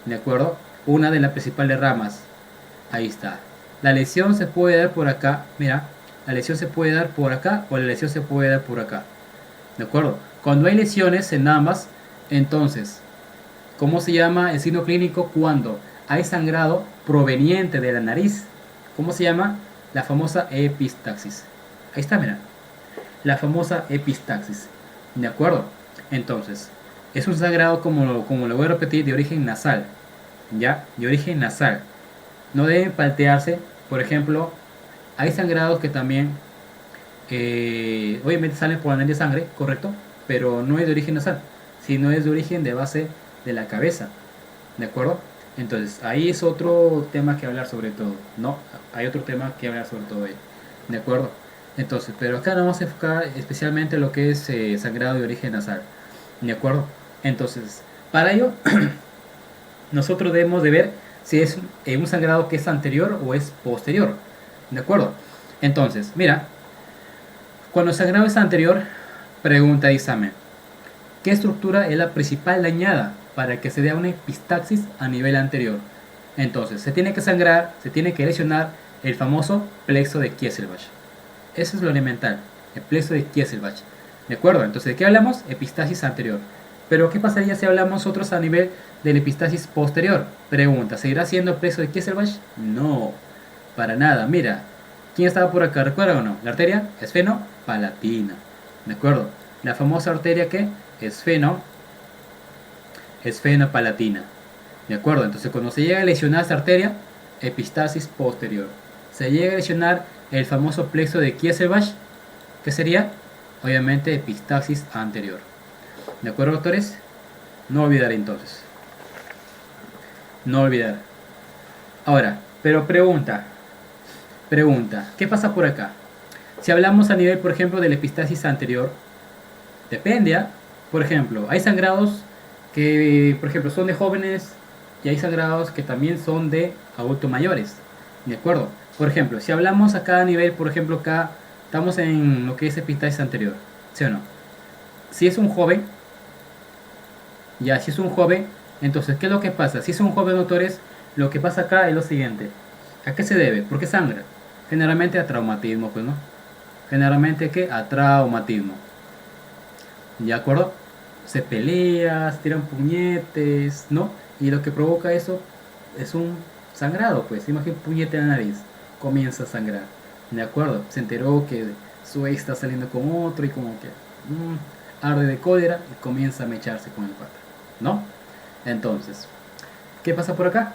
¿de acuerdo? Una de las principales ramas. Ahí está. La lesión se puede dar por acá, mira. La lesión se puede dar por acá o la lesión se puede dar por acá. ¿De acuerdo? Cuando hay lesiones en ambas, entonces, ¿cómo se llama el signo clínico? Cuando hay sangrado proveniente de la nariz. ¿Cómo se llama? La famosa epistaxis. Ahí está, mira. La famosa epistaxis. ¿De acuerdo? Entonces, es un sangrado, como lo voy a repetir, de origen nasal. ¿Ya? De origen nasal. No deben paltearse. Por ejemplo, hay sangrados que también, obviamente salen por la nariz de sangre, ¿correcto? Pero no es de origen nasal, sino es de origen de base de la cabeza. ¿De acuerdo? Entonces, ahí es otro tema que hablar sobre todo. No, hay otro tema que hablar sobre todo ahí. ¿De acuerdo? Entonces, pero acá nos vamos a enfocar especialmente en lo que es sangrado de origen nasal. ¿De acuerdo? Entonces, para ello, nosotros debemos de ver si es un sangrado que es anterior o es posterior. ¿De acuerdo? Entonces, mira, cuando el sangrado es anterior, pregunta de examen, ¿qué estructura es la principal dañada para que se dé una epistaxis a nivel anterior? Entonces, se tiene que sangrar, se tiene que lesionar el famoso plexo de Kieselbach. Eso es lo elemental, el plexo de Kieselbach. ¿De acuerdo? Entonces, ¿de qué hablamos? Epistaxis anterior. Pero, ¿qué pasaría si hablamos nosotros a nivel de la epistaxis posterior? Pregunta, ¿seguirá siendo el plexo de Kieselbach? No, para nada. Mira, ¿quién estaba por acá? ¿Recuerda o no? La arteria esfenopalatina. ¿De acuerdo? La famosa arteria que esfenopalatina. ¿De acuerdo? Entonces, cuando se llega a lesionar esta arteria, epistaxis posterior. Se llega a lesionar el famoso plexo de Kieselbach, que sería, obviamente, epistaxis anterior. ¿De acuerdo, doctores? No olvidar entonces. No olvidar. Ahora, pero pregunta, ¿qué pasa por acá? Si hablamos a nivel, por ejemplo, de la epistaxis anterior, depende, ¿eh? Por ejemplo, hay sangrados que, por ejemplo, son de jóvenes y hay sangrados que también son de adultos mayores. ¿De acuerdo? Por ejemplo, si hablamos acá a nivel, por ejemplo, acá estamos en lo que es epistaxis anterior, ¿sí o no? Si es un joven, si es un joven, entonces, ¿qué es lo que pasa? Si es un joven, doctores, lo que pasa acá es lo siguiente. ¿A qué se debe? ¿Por qué sangra? Generalmente a traumatismo, pues, ¿no? Generalmente, ¿qué? A traumatismo. ¿De acuerdo? Se pelea, se tiran puñetes, ¿no? Y lo que provoca eso es un sangrado, pues. Imagina un puñete en la nariz, comienza a sangrar. ¿De acuerdo? Se enteró que su ex está saliendo con otro y como que arde de cólera y comienza a mecharse con el pata, ¿no? Entonces, ¿qué pasa por acá?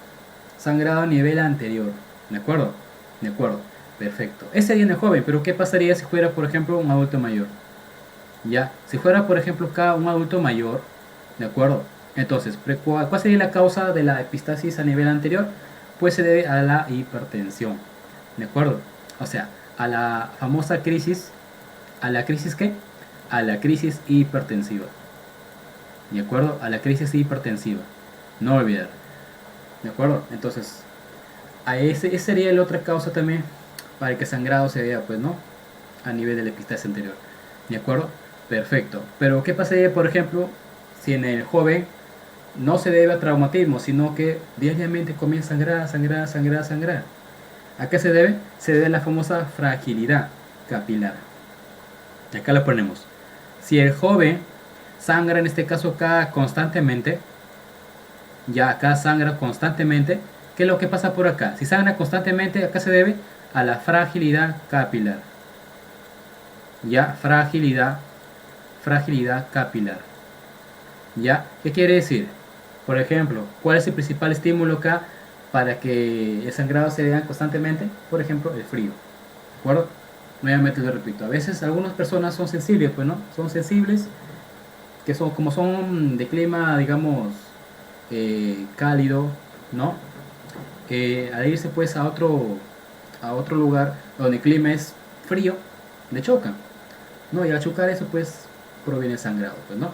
Sangrado a nivel anterior, ¿de acuerdo? De acuerdo, perfecto. Ese sería el joven, pero ¿qué pasaría si fuera, por ejemplo, un adulto mayor? Ya, si fuera, por ejemplo, acá un adulto mayor, ¿de acuerdo? Entonces, ¿cuál sería la causa de la epistaxis a nivel anterior? Pues se debe a la hipertensión, ¿de acuerdo? O sea, a la famosa crisis, ¿a la crisis qué? A la crisis hipertensiva, ¿de acuerdo? A la crisis hipertensiva, no olvidar, ¿de acuerdo? Entonces, ese sería la otra causa también para que sangrado se vea, pues, ¿no? A nivel de la epistaxis anterior, ¿de acuerdo? Perfecto. Pero ¿qué pasaría, por ejemplo, si en el joven no se debe a traumatismo, sino que diariamente comienza a sangrar? ¿A qué se debe? Se debe a la famosa fragilidad capilar. Y acá la ponemos. Si el joven sangra, en este caso acá constantemente, ya acá sangra constantemente, ¿qué es lo que pasa por acá? Si sangra constantemente, acá se debe a la fragilidad capilar. Ya, fragilidad capilar. ¿Ya? ¿Qué quiere decir? Por ejemplo, ¿cuál es el principal estímulo acá para que el sangrado se vea constantemente, por ejemplo, el frío. ¿De acuerdo? Nuevamente lo repito, a veces algunas personas son sensibles, pues no, son sensibles, que son como son de clima, digamos, cálido, ¿no? Al irse pues a otro lugar donde el clima es frío, le chocan, ¿no? Y al chocar eso pues proviene sangrado, pues no.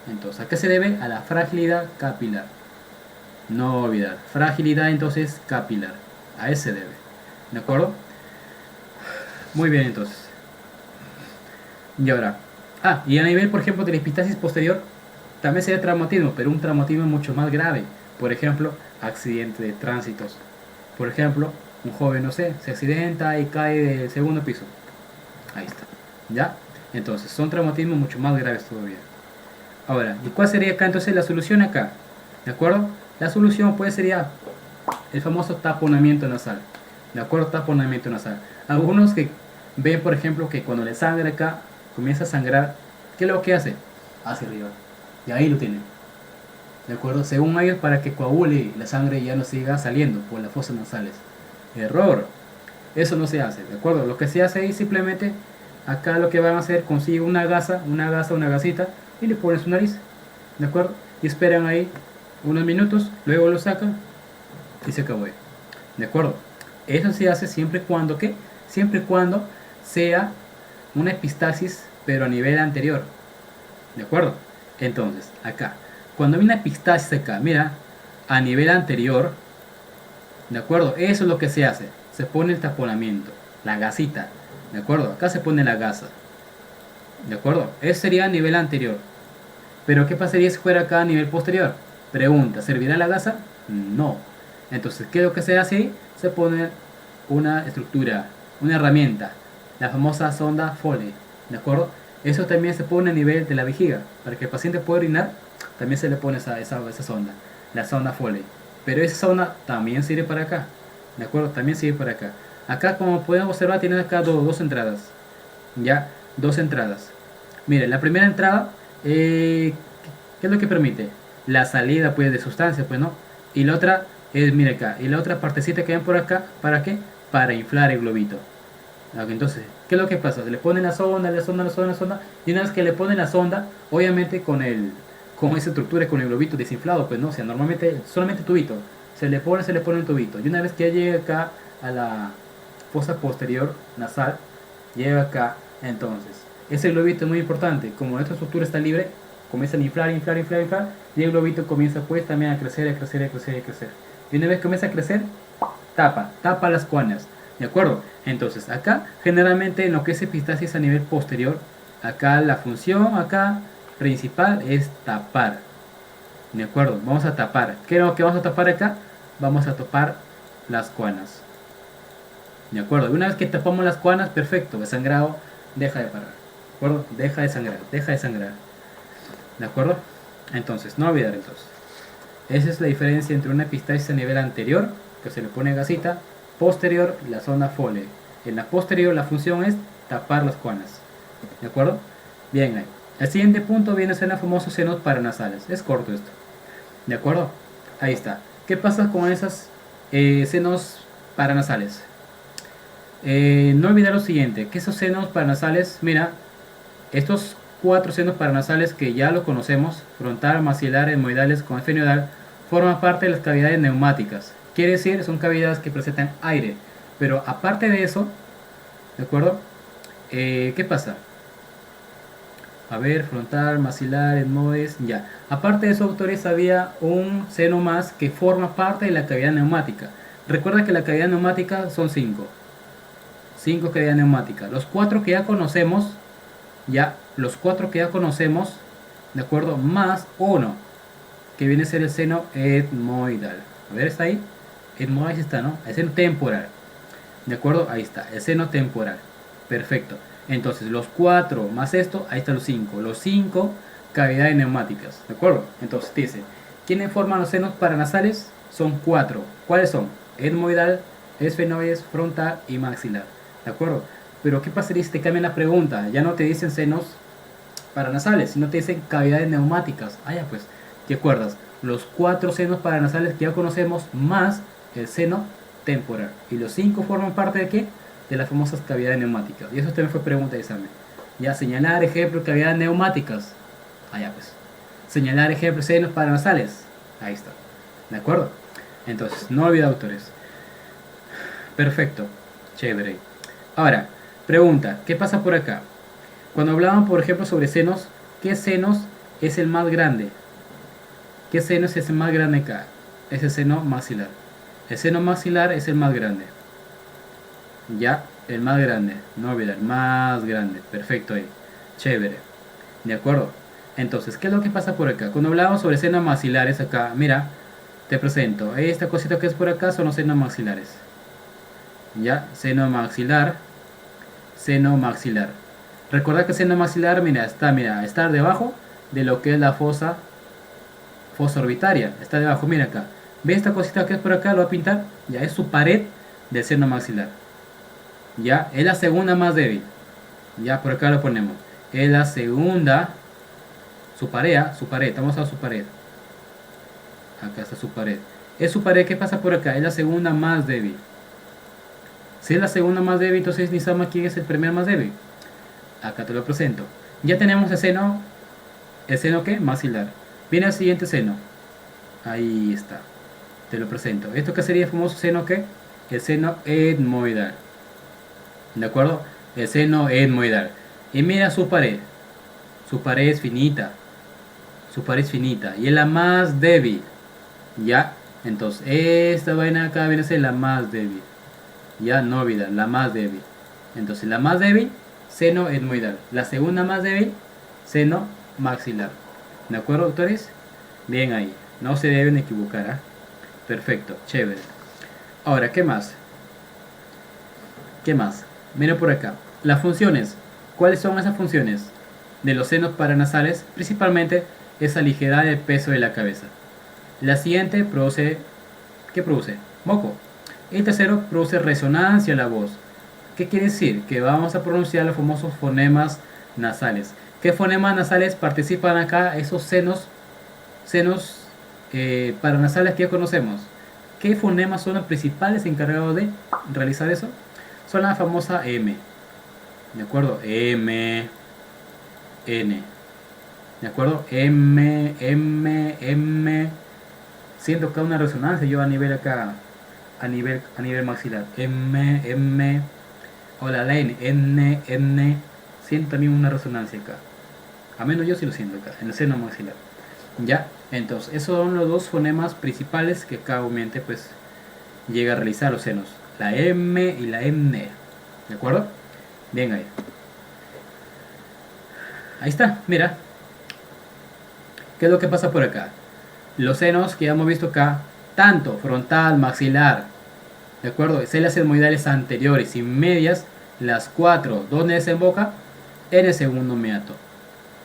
Entonces, ¿a qué se debe? A la fragilidad capilar. No olvidar, fragilidad entonces capilar, a ese se debe, ¿de acuerdo? Muy bien entonces. Y ahora, y a nivel por ejemplo de la epistaxis posterior, también sería traumatismo, pero un traumatismo mucho más grave. Por ejemplo, accidente de tránsitos. Por ejemplo, un joven, no sé, se accidenta y cae del segundo piso. Ahí está. ¿Ya? Entonces, son traumatismos mucho más graves todavía. Ahora, ¿y cuál sería acá entonces la solución acá? ¿De acuerdo? La solución pues sería el famoso taponamiento nasal. ¿De acuerdo? Taponamiento nasal. Algunos que ven, por ejemplo, que cuando le sangra acá, comienza a sangrar, ¿qué es lo que hace? Hacia arriba. Y ahí lo tienen. ¿De acuerdo? Según ellos, para que coagule la sangre y ya no siga saliendo por las fosas nasales. Error. Eso no se hace, ¿de acuerdo? Lo que se hace es simplemente, acá lo que van a hacer, consigue una gasita y le ponen su nariz, ¿de acuerdo? Y esperan ahí unos minutos, luego lo sacan y se acabó. ¿De acuerdo? Eso se hace siempre y cuando, ¿qué? Siempre y cuando sea una epistaxis, pero a nivel anterior. ¿De acuerdo? Entonces, acá, cuando hay una epistaxis acá, mira, a nivel anterior, ¿de acuerdo? Eso es lo que se hace. Se pone el taponamiento, la gasita, ¿de acuerdo? Acá se pone la gasa, ¿de acuerdo? Eso sería a nivel anterior. Pero ¿qué pasaría si fuera acá a nivel posterior? Pregunta, ¿servirá la gasa? No. Entonces, ¿qué es lo que se hace ahí? Se pone una estructura, una herramienta, la famosa sonda Foley, ¿de acuerdo? Eso también se pone a nivel de la vejiga. Para que el paciente pueda orinar, también se le pone esa sonda, la sonda Foley. Pero esa sonda también sirve para acá, ¿de acuerdo? También sirve para acá. Acá, como pueden observar, tienen acá dos entradas, ¿ya? Dos entradas. Miren, la primera entrada, ¿qué es lo que permite? La salida, pues, de sustancias, pues, ¿no? Y la otra es, mire acá, y la otra partecita que ven por acá, ¿para qué? Para inflar el globito. Entonces, ¿qué es lo que pasa? Le ponen la sonda, y una vez que le ponen la sonda, obviamente con esa estructura, con el globito desinflado, pues no, o sea, normalmente solamente tubito, se le pone el tubito, y una vez que ya llega acá a la fosa posterior nasal, llega acá, entonces, ese globito es muy importante, como nuestra estructura está libre, comienzan a inflar, y el globito comienza pues también a crecer, y una vez que comienza a crecer, tapa las cuanas. ¿De acuerdo? Entonces, acá, generalmente en lo que es epistaxis a nivel posterior, acá la función principal es tapar. ¿De acuerdo? Vamos a tapar. ¿Qué es lo que vamos a tapar acá? Vamos a tapar las cuanas. ¿De acuerdo? Y una vez que tapamos las cuanas, perfecto, el sangrado deja de parar. ¿De acuerdo? Deja de sangrar. ¿De acuerdo? Entonces, no olvidar entonces. Esa es la diferencia entre una epistaxis a nivel anterior, que se le pone gasita, posterior, la zona Foley. En la posterior la función es tapar las cuanas. ¿De acuerdo? Bien ahí. El siguiente punto viene a ser los famosos senos paranasales. Es corto esto. ¿De acuerdo? Ahí está. ¿Qué pasa con esos senos paranasales? No olvidar lo siguiente, que esos senos paranasales, mira, estos 4 senos paranasales que ya lo conocemos, frontal, maxilar, etmoidales con esfenoidal, forman parte de las cavidades neumáticas. Quiere decir, son cavidades que presentan aire. Pero aparte de eso, ¿de acuerdo? ¿Qué pasa? A ver, frontal, maxilar, etmoides, ya. Aparte de eso, autores, había un seno más que forma parte de la cavidad neumática. Recuerda que la cavidad neumática son 5. 5 cavidades neumáticas. Los 4 que ya conocemos, ¿de acuerdo? Más uno, que viene a ser el seno etmoidal. A ver, ¿está ahí? Etmoidal está, ¿no? El seno temporal. ¿De acuerdo? Ahí está, el seno temporal. Perfecto. Entonces, los 4 más esto, ahí están los 5. Los 5 cavidades neumáticas. ¿De acuerdo? Entonces, dice, ¿quiénes forman los senos paranasales? Son 4. ¿Cuáles son? Etmoidal, esfenoides, frontal y maxilar. ¿De acuerdo? Pero ¿qué pasaría si te cambian la pregunta? Ya no te dicen senos paranasales, sino te dicen cavidades neumáticas. Ah, ya pues, ¿te acuerdas? Los 4 senos paranasales que ya conocemos más el seno temporal. Y los 5 forman parte de qué? De las famosas cavidades neumáticas. Y eso también fue pregunta de examen. Ya, señalar ejemplo cavidades neumáticas. Allá pues. Señalar ejemplos senos paranasales. Ahí está. ¿De acuerdo? Entonces, no olvida autores. Perfecto. Chévere. Ahora, pregunta, ¿qué pasa por acá? Cuando hablaban, por ejemplo, sobre senos, ¿qué senos es el más grande? ¿Qué seno es el más grande acá? Es el seno maxilar. El seno maxilar es el más grande. Ya, el más grande. No olvidar, más grande. Perfecto ahí. Chévere. ¿De acuerdo? Entonces, ¿qué es lo que pasa por acá? Cuando hablamos sobre senos maxilares acá, mira, te presento. Esta cosita que es por acá son los senos maxilares. Ya, seno maxilar. Seno maxilar. Recordad que el seno maxilar, mira, está debajo de lo que es la fosa orbitaria. Está debajo, mira acá. ¿Ve esta cosita que es por acá? Lo voy a pintar. Ya, es su pared del seno maxilar. Ya, es la segunda más débil. Ya, por acá lo ponemos. Es la segunda. Su pared, estamos a su pared. Acá está su pared. Es su pared, ¿qué pasa por acá? Es la segunda más débil. Si es la segunda más débil, entonces Nisama, ¿quién es el primer más débil? Acá te lo presento. Ya tenemos el seno ¿qué? Maxilar. Viene el siguiente seno. Ahí está. Te lo presento. ¿Esto qué sería el famoso seno qué? El seno etmoidal. ¿De acuerdo? El seno etmoidal. Y mira su pared. Su pared es finita. Su pared es finita. Y es la más débil. ¿Ya? Entonces, esta vaina acá viene a ser la más débil. Ya, no olvidar, la más débil. Entonces, la más débil, seno etmoidal. La segunda más débil, seno maxilar. ¿De acuerdo, doctores? Bien ahí. No se deben equivocar, ¿eh? Perfecto, chévere. Ahora, ¿qué más? ¿Qué más? Miren por acá. Las funciones. ¿Cuáles son esas funciones? De los senos paranasales, principalmente es aligerar el peso de la cabeza. La siguiente produce, ¿qué produce? Moco. El tercero produce resonancia a la voz. ¿Qué quiere decir? Que vamos a pronunciar los famosos fonemas nasales. ¿Qué fonemas nasales participan acá? Esos senos paranasales que ya conocemos. ¿Qué fonemas son los principales encargados de realizar eso? Son la famosa M. ¿De acuerdo? M, N. ¿De acuerdo? M, M, M. Siento acá una resonancia yo a nivel acá, a nivel maxilar. M, M. Hola, la N, N, N. Siento también una resonancia acá. A menos yo sí lo siento acá, en el seno maxilar. Ya, entonces, esos son los dos fonemas principales que cada mente pues llega a realizar los senos. La M y la N. ¿De acuerdo? Bien ahí. Ahí está, mira. ¿Qué es lo que pasa por acá? Los senos que ya hemos visto acá, tanto frontal, maxilar, ¿de acuerdo? Células etmoidales anteriores y medias, las 4, ¿dónde desemboca? En el segundo meato.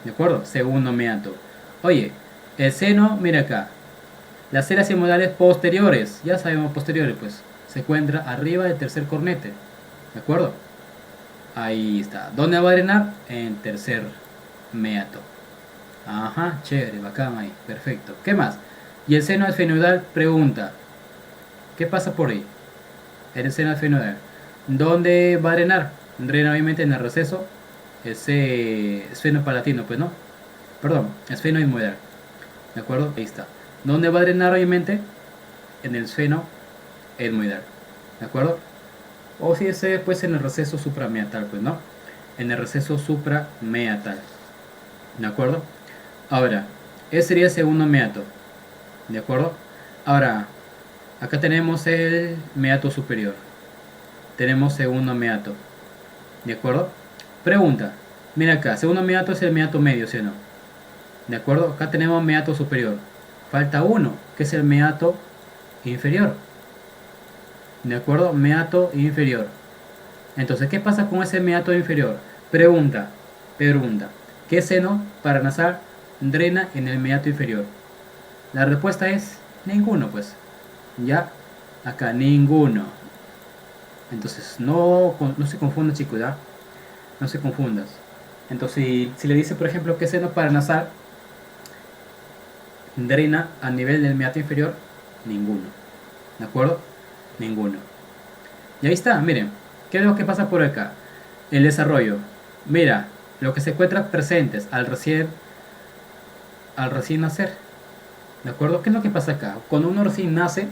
¿De acuerdo? Segundo meato. Oye, el seno, mira acá. Las células etmoidales posteriores, ya sabemos posteriores, pues, se encuentra arriba del tercer cornete. ¿De acuerdo? Ahí está. ¿Dónde va a drenar? En tercer meato. Ajá, chévere, bacán ahí, perfecto. ¿Qué más? Y el seno esfenoidal pregunta, ¿qué pasa por ahí? En el seno esfenoidal, ¿dónde va a drenar? Drena obviamente en el receso, ese esfenopalatino, pues no, perdón, esfenoidmoidal, ¿de acuerdo? Ahí está. ¿Dónde va a drenar obviamente? En el esfenoidmoidal, ¿de acuerdo? O si ese, pues en el receso suprameatal, pues no, en el receso suprameatal, ¿de acuerdo? Ahora, ese sería el segundo meato. ¿De acuerdo? Ahora, acá tenemos el meato superior. Tenemos segundo meato. ¿De acuerdo? Pregunta. Mira acá, segundo meato es el meato medio, ¿sí o no? ¿De acuerdo? Acá tenemos meato superior. Falta uno, que es el meato inferior. ¿De acuerdo? Meato inferior. Entonces, ¿qué pasa con ese meato inferior? Pregunta. ¿Qué seno paranasal drena en el meato inferior? La respuesta es ninguno, pues. Ya, acá ninguno. Entonces, no se confunda, chicos, ¿ya? No se confundas. Entonces, si le dice, por ejemplo, que seno paranasal drena a nivel del meato inferior, ninguno. ¿De acuerdo? Ninguno. Y ahí está, miren. ¿Qué es lo que pasa por acá? El desarrollo. Mira, lo que se encuentra presentes al recién nacer. ¿De acuerdo? ¿Qué es lo que pasa acá? Cuando uno recién nace,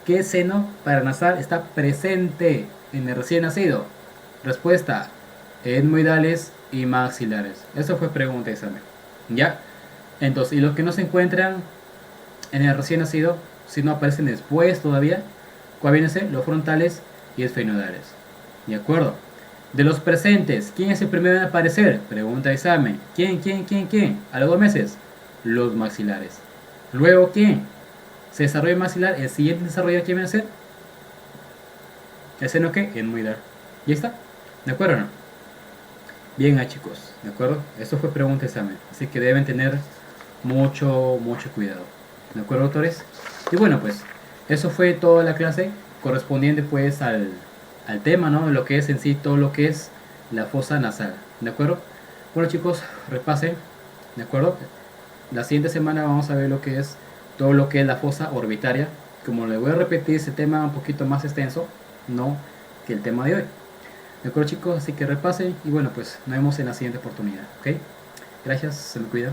¿qué seno paranasal está presente en el recién nacido? Respuesta: etmoidales y maxilares. Eso fue pregunta de examen. ¿Ya? Entonces, y los que no se encuentran en el recién nacido, si no aparecen después todavía, ¿cuál viene a ser? Los frontales y esfenoidales. ¿De acuerdo? De los presentes, ¿quién es el primero en aparecer? Pregunta de examen. ¿Quién? A los 2 meses, los maxilares. Luego, ¿quién? Se desarrolla el maxilar, el siguiente desarrollo, ¿quién viene a ser? ¿El seno qué? Etmoidal. ¿Y ahí está? ¿De acuerdo o no? Bien, chicos, ¿de acuerdo? Esto fue pregunta de examen, así que deben tener mucho cuidado. ¿De acuerdo, doctores? Y bueno, pues, eso fue toda la clase correspondiente pues al tema, ¿no? Lo que es en sí, todo lo que es la fosa nasal. ¿De acuerdo? Bueno, chicos, repasen. ¿De acuerdo? La siguiente semana vamos a ver lo que es todo lo que es la fosa orbitaria. Como les voy a repetir, ese tema un poquito más extenso, no que el tema de hoy. ¿De acuerdo, chicos? Así que repasen y bueno, pues nos vemos en la siguiente oportunidad, ¿ok? Gracias, se me cuida.